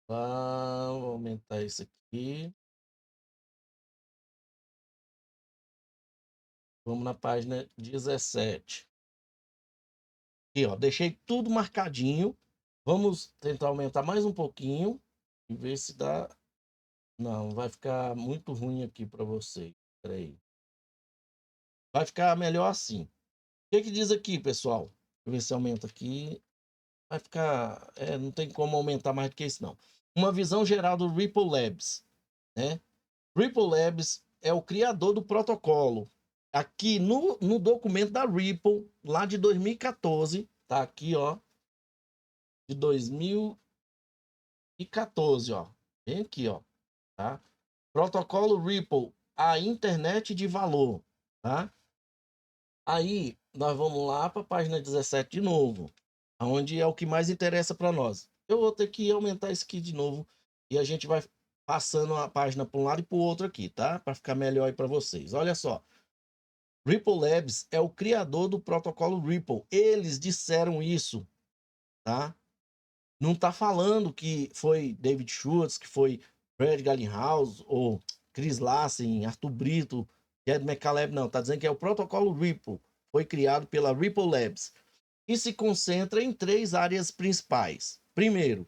Vou aumentar isso aqui. Vamos na página 17. Aqui, ó, deixei tudo marcadinho. Vamos tentar aumentar mais um pouquinho e ver se dá. Não, vai ficar muito ruim aqui para vocês. Espera aí. Vai ficar melhor assim. O que que diz aqui, pessoal? Deixa eu ver se aumenta aqui. Vai ficar. Não tem como aumentar mais do que isso, não. Uma visão geral do Ripple Labs, né? Ripple Labs é o criador do protocolo. Aqui no documento da Ripple, lá de 2014, tá aqui, ó. De 2014, ó. Vem aqui, ó. Tá? Protocolo Ripple, a internet de valor, tá? Aí, nós vamos lá para a página 17 de novo, onde é o que mais interessa para nós. Eu vou ter que aumentar isso aqui de novo e a gente vai passando a página para um lado e para o outro aqui, tá? Para ficar melhor aí para vocês. Olha só. Ripple Labs é o criador do protocolo Ripple. Eles disseram isso, tá? Não tá falando que foi David Schwartz, que foi Brad Garlinghouse ou Chris Lassen, Arthur Brito, Ed McCaleb, não. Tá dizendo que é o protocolo Ripple. Foi criado pela Ripple Labs e se concentra em 3 áreas principais. Primeiro,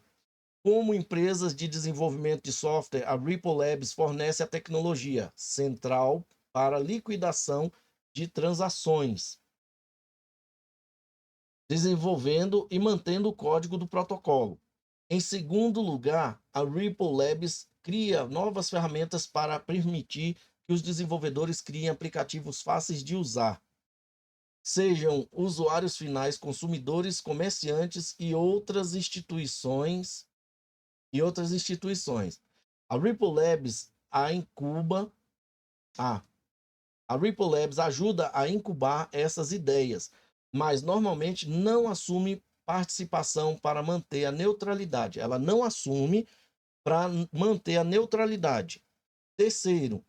como empresas de desenvolvimento de software, a Ripple Labs fornece a tecnologia central para liquidação de transações, desenvolvendo e mantendo o código do protocolo. Em segundo lugar, a Ripple Labs cria novas ferramentas para permitir que os desenvolvedores criem aplicativos fáceis de usar, sejam usuários finais, consumidores, comerciantes e outras instituições. A Ripple Labs a Ripple Labs ajuda a incubar essas ideias, mas normalmente não assume participação para manter a neutralidade. Ela não assume para manter a neutralidade. Terceiro,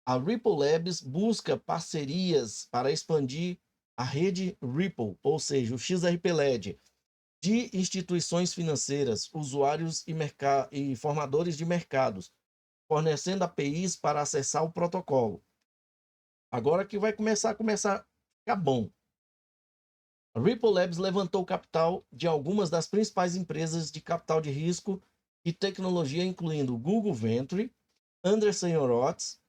A Ripple Labs busca parcerias para expandir a rede Ripple, ou seja, o XRP LED, de instituições financeiras, usuários e formadores de mercados, fornecendo APIs para acessar o protocolo. Agora que vai começar a ficar bom. A Ripple Labs levantou capital de algumas das principais empresas de capital de risco e tecnologia, incluindo Google Venture, Andreessen Horowitz,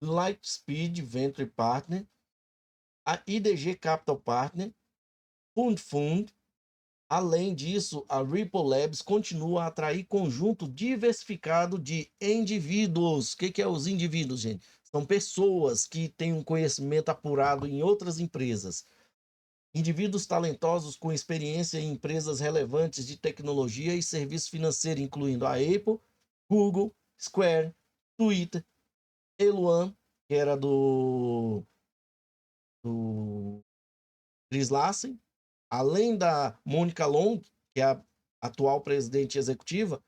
Lightspeed Venture Partner, a IDG Capital Partner, Fund. Além disso, a Ripple Labs continua a atrair conjunto diversificado de indivíduos. O que é os indivíduos, gente? São pessoas que têm um conhecimento apurado em outras empresas. Indivíduos talentosos com experiência em empresas relevantes de tecnologia e serviços financeiros, incluindo a Apple, Google, Square, Twitter, Eluan, que era do Chris Larsen, além da Mônica Long, que é a atual presidente executiva,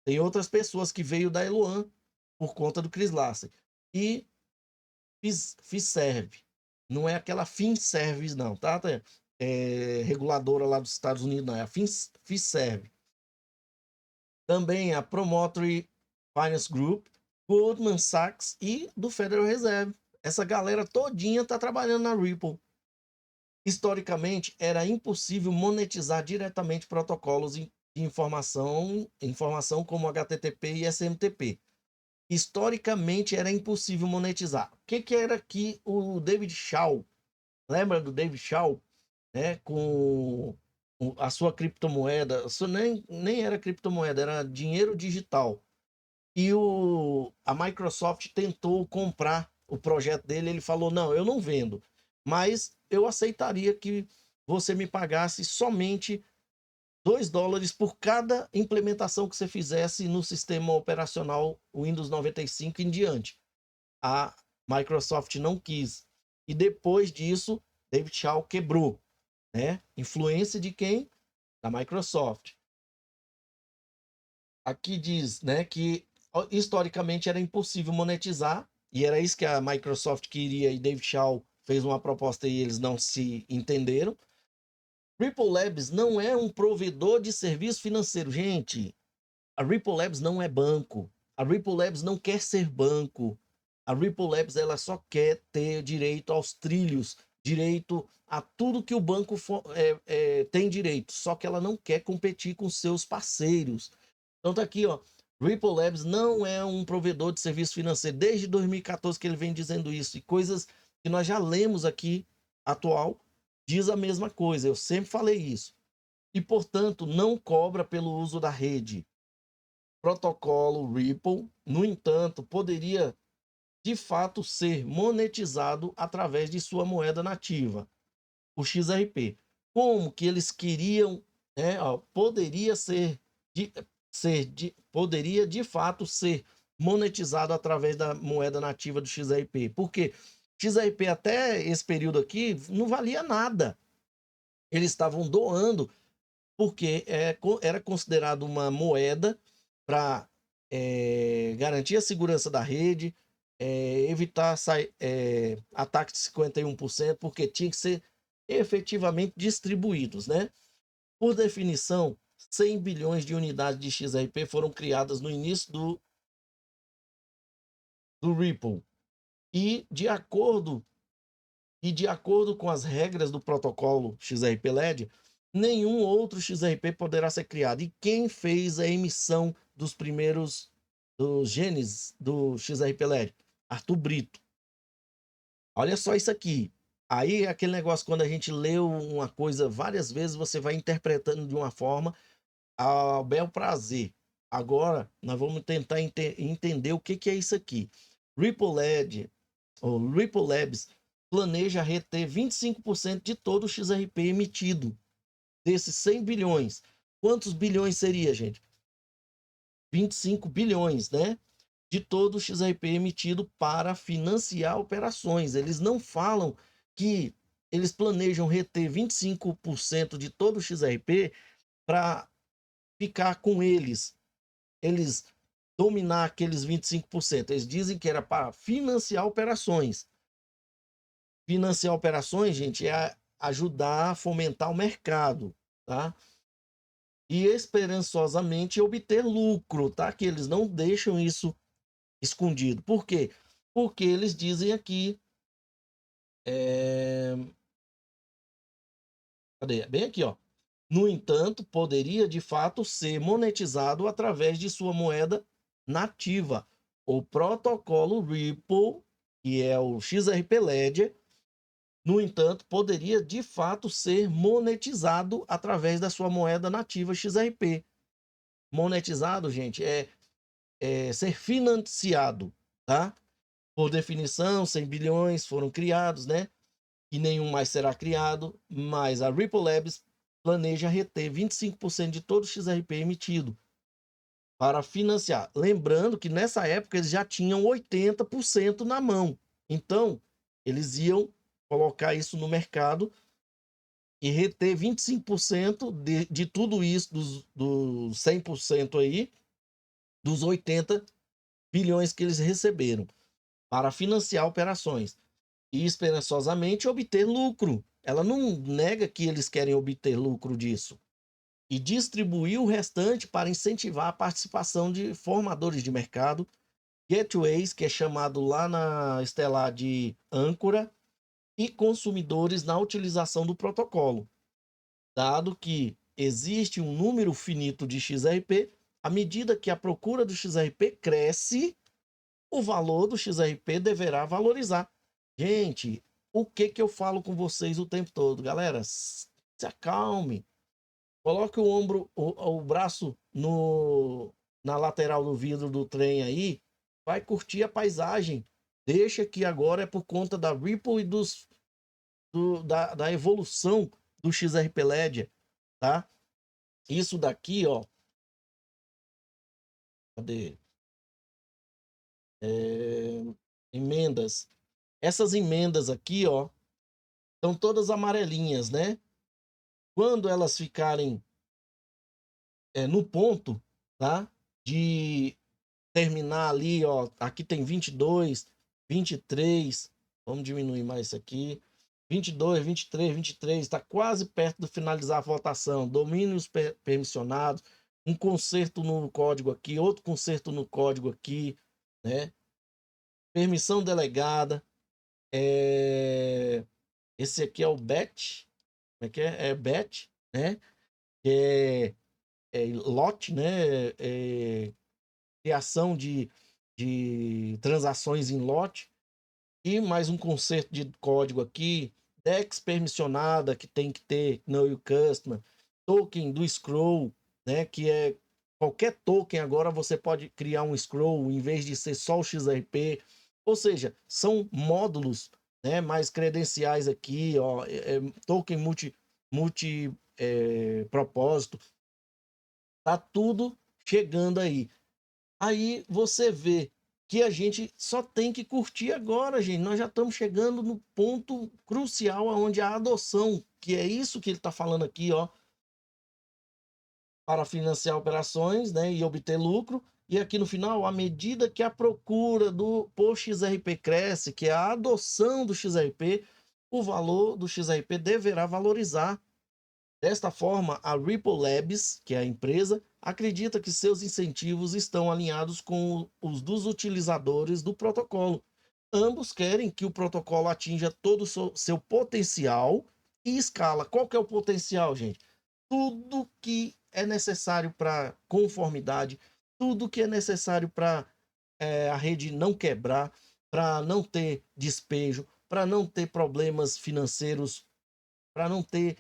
tem outras pessoas que veio da Eluan por conta do Chris Larsen. E Fiserv, não é aquela Finservice não, tá? É reguladora lá dos Estados Unidos, não, é a Fiserv. Também a Promontory Finance Group, Goldman Sachs e do Federal Reserve. Essa galera todinha tá trabalhando na Ripple. Historicamente, era impossível monetizar diretamente protocolos de informação como HTTP e SMTP. Historicamente, era impossível monetizar. O que era que o David Shaw, lembra do David Shaw, né, com a sua criptomoeda, nem era criptomoeda, era dinheiro digital. E a Microsoft tentou comprar o projeto dele, ele falou, não, eu não vendo, mas eu aceitaria que você me pagasse somente $2 por cada implementação que você fizesse no sistema operacional Windows 95 em diante. A Microsoft não quis. E depois disso, David Shaw quebrou, né? Influência de quem? Da Microsoft. Aqui diz, né, que historicamente era impossível monetizar, e era isso que a Microsoft queria, e David Shaw fez uma proposta e eles não se entenderam. Ripple Labs não é um provedor de serviço financeiro. Gente, a Ripple Labs não é banco. A Ripple Labs não quer ser banco. A Ripple Labs ela só quer ter direito aos trilhos, direito a tudo que o banco tem direito. Só que ela não quer competir com seus parceiros. Então tá aqui, ó. Ripple Labs não é um provedor de serviço financeiro. Desde 2014 que ele vem dizendo isso. E coisas que nós já lemos aqui, atual, diz a mesma coisa. Eu sempre falei isso. E, portanto, não cobra pelo uso da rede. Protocolo Ripple, no entanto, poderia de fato ser monetizado através de sua moeda nativa, o XRP. Como que eles queriam, né, ó, poderia de fato ser monetizado através da moeda nativa do XRP. Porque XRP até esse período aqui não valia nada. Eles estavam doando porque era considerado uma moeda para garantir a segurança da rede, evitar ataque de 51%, porque tinha que ser efetivamente distribuídos, né? Por definição, 100 bilhões de unidades de XRP foram criadas no início do Ripple. E de acordo com as regras do protocolo XRP LED, nenhum outro XRP poderá ser criado. E quem fez a emissão dos genes do XRP LED? Arthur Brito. Olha só isso aqui. Aí aquele negócio, quando a gente lê uma coisa várias vezes, você vai interpretando de uma forma ao bel prazer. Agora, nós vamos tentar entender o que é isso aqui. Ripple Labs planeja reter 25% de todo o XRP emitido. Desses 100 bilhões. Quantos bilhões seria, gente? 25 bilhões, né? De todo o XRP emitido para financiar operações. Eles não falam que eles planejam reter 25% de todo o XRP para ficar com eles. Eles dominar aqueles 25%. Eles dizem que era para financiar operações. Financiar operações, gente, é ajudar a fomentar o mercado, tá? E esperançosamente obter lucro, tá? Que eles não deixam isso escondido. Por quê? Porque eles dizem aqui, cadê? Bem aqui, ó. No entanto, poderia de fato ser monetizado através de sua moeda nativa. O protocolo Ripple, que é o XRP Ledger, no entanto, poderia de fato ser monetizado através da sua moeda nativa XRP. Monetizado, gente, é ser financiado, tá? Por definição, 100 bilhões foram criados, né? E nenhum mais será criado, mas a Ripple Labs planeja reter 25% de todo o XRP emitido para financiar. Lembrando que nessa época eles já tinham 80% na mão. Então, eles iam colocar isso no mercado e reter 25% de tudo isso, dos 100% aí, dos 80 bilhões que eles receberam, para financiar operações e esperançosamente obter lucro. Ela não nega que eles querem obter lucro disso. E distribuir o restante para incentivar a participação de formadores de mercado, gateways, que é chamado lá na estelar de âncora, e consumidores na utilização do protocolo. Dado que existe um número finito de XRP, à medida que a procura do XRP cresce, o valor do XRP deverá valorizar. Gente, o que eu falo com vocês o tempo todo? Galera, se acalme. Coloque o braço na lateral do vidro do trem aí, vai curtir a paisagem. Deixa que agora é por conta da Ripple e da evolução do XRP Ledger, tá? Isso daqui, ó. Cadê? Emendas. Essas emendas aqui, ó, são todas amarelinhas, né? Quando elas ficarem no ponto, tá? De terminar ali, ó, aqui tem 22, 23, vamos diminuir mais isso aqui, 22, 23, 23, está quase perto de finalizar a votação, domínios permissionados, um conserto no código aqui, outro conserto no código aqui, né? Permissão delegada, esse aqui é o BET, como é que é? É BET, né? Que é lote, né? Criação de transações em lote, e mais um conserto de código aqui, DEX permissionada, que tem que ter Know Your Customer, token do Scroll, né? Que é qualquer token agora você pode criar um Scroll em vez de ser só o XRP, ou seja, são módulos, né? Mais credenciais aqui, ó, token multi propósito, tá tudo chegando aí. Aí você vê que a gente só tem que curtir agora, gente. Nós já estamos chegando no ponto crucial onde a adoção, que é isso que ele está falando aqui, ó, para financiar operações, né, e obter lucro. E aqui no final, à medida que a procura por XRP cresce, que é a adoção do XRP, o valor do XRP deverá valorizar. Desta forma, a Ripple Labs, que é a empresa, acredita que seus incentivos estão alinhados com os dos utilizadores do protocolo. Ambos querem que o protocolo atinja todo o seu potencial e escala. Qual que é o potencial, gente? Tudo que é necessário para conformidade, tudo que é necessário para a rede não quebrar, para não ter despejo, para não ter problemas financeiros, para não ter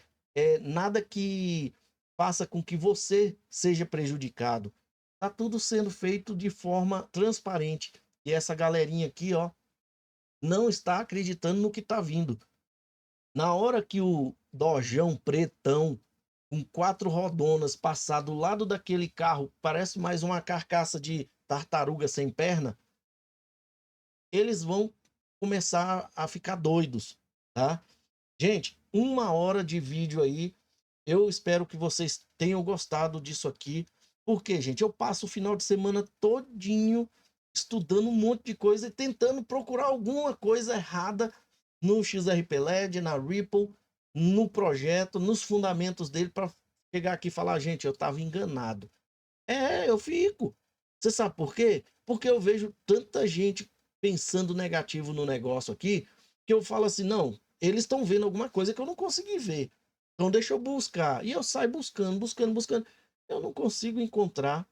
nada que faça com que você seja prejudicado. Tá tudo sendo feito de forma transparente. E essa galerinha aqui, ó, não está acreditando no que tá vindo. Na hora que o dojão pretão com 4 rodonas passar do lado daquele carro, parece mais uma carcaça de tartaruga sem perna, eles vão começar a ficar doidos, tá? Gente, 1 hora de vídeo aí. Eu espero que vocês tenham gostado disso aqui. Por quê, gente? Eu passo o final de semana todinho estudando um monte de coisa e tentando procurar alguma coisa errada no XRP-LED, na Ripple, no projeto, nos fundamentos dele, para chegar aqui e falar, gente, eu estava enganado. Eu fico. Você sabe por quê? Porque eu vejo tanta gente pensando negativo no negócio aqui, que eu falo assim, não, eles estão vendo alguma coisa que eu não consegui ver. Então deixa eu buscar. E eu saio buscando. Eu não consigo encontrar.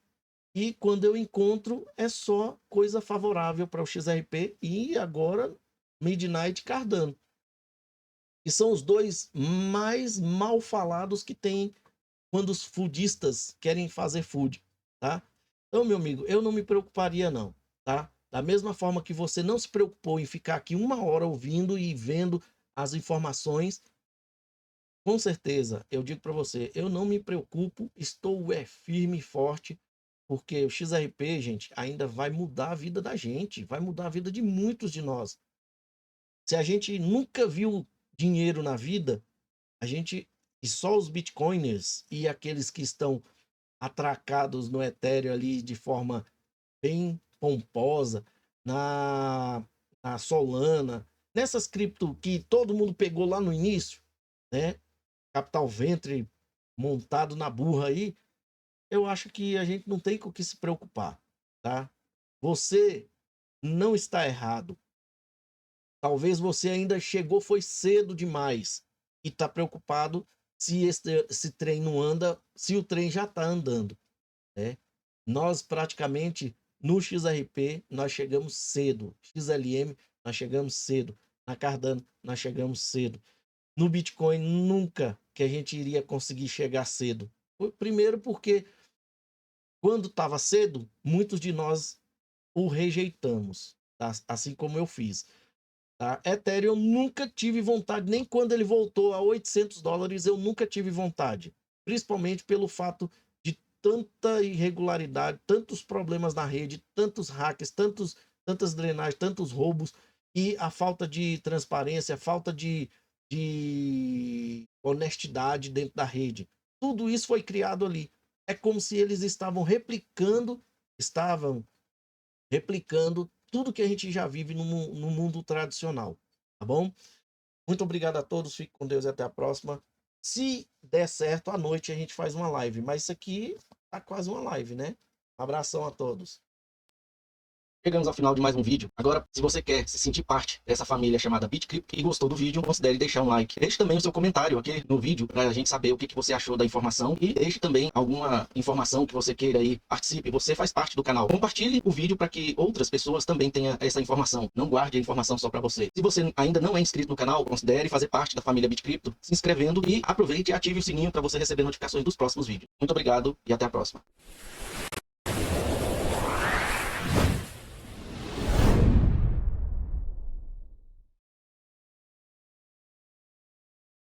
E quando eu encontro, é só coisa favorável para o XRP e agora Midnight Cardano. E são os dois mais mal falados que tem quando os foodistas querem fazer food, tá? Então, meu amigo, eu não me preocuparia não, tá? Da mesma forma que você não se preocupou em ficar aqui 1 hora ouvindo e vendo as informações, com certeza, eu digo para você, eu não me preocupo, estou firme e forte, porque o XRP, gente, ainda vai mudar a vida da gente, vai mudar a vida de muitos de nós. Se a gente nunca viu dinheiro na vida, e só os bitcoiners e aqueles que estão atracados no Ethereum ali de forma bem pomposa, na Solana, nessas cripto que todo mundo pegou lá no início, né? Capital venture montado na burra aí, eu acho que a gente não tem com o que se preocupar, tá? Você não está errado. Talvez você ainda foi cedo demais e está preocupado se esse trem não anda, se o trem já está andando, né? Nós praticamente no XRP nós chegamos cedo, XLM nós chegamos cedo, na Cardano nós chegamos cedo, no Bitcoin nunca que a gente iria conseguir chegar cedo. Primeiro porque quando estava cedo, muitos de nós o rejeitamos, tá? Assim como eu fiz. Tá? Ethereum eu nunca tive vontade, nem quando ele voltou a $800 eu nunca tive vontade. Principalmente pelo fato de tanta irregularidade, tantos problemas na rede, tantos hacks, tantas drenagens, tantos roubos e a falta de transparência, a falta de honestidade dentro da rede. Tudo isso foi criado ali. É como se eles estavam replicando tudo que a gente já vive no mundo tradicional, tá bom? Muito obrigado a todos, fique com Deus e até a próxima. Se der certo, à noite a gente faz uma live, mas isso aqui tá quase uma live, né? Um abração a todos. Chegamos ao final de mais um vídeo. Agora, se você quer se sentir parte dessa família chamada BitCrypto e gostou do vídeo, considere deixar um like. Deixe também o seu comentário aqui no vídeo para a gente saber o que você achou da informação e deixe também alguma informação que você queira aí. Participe, você faz parte do canal. Compartilhe o vídeo para que outras pessoas também tenham essa informação. Não guarde a informação só para você. Se você ainda não é inscrito no canal, considere fazer parte da família BitCrypto, se inscrevendo e aproveite e ative o sininho para você receber notificações dos próximos vídeos. Muito obrigado e até a próxima.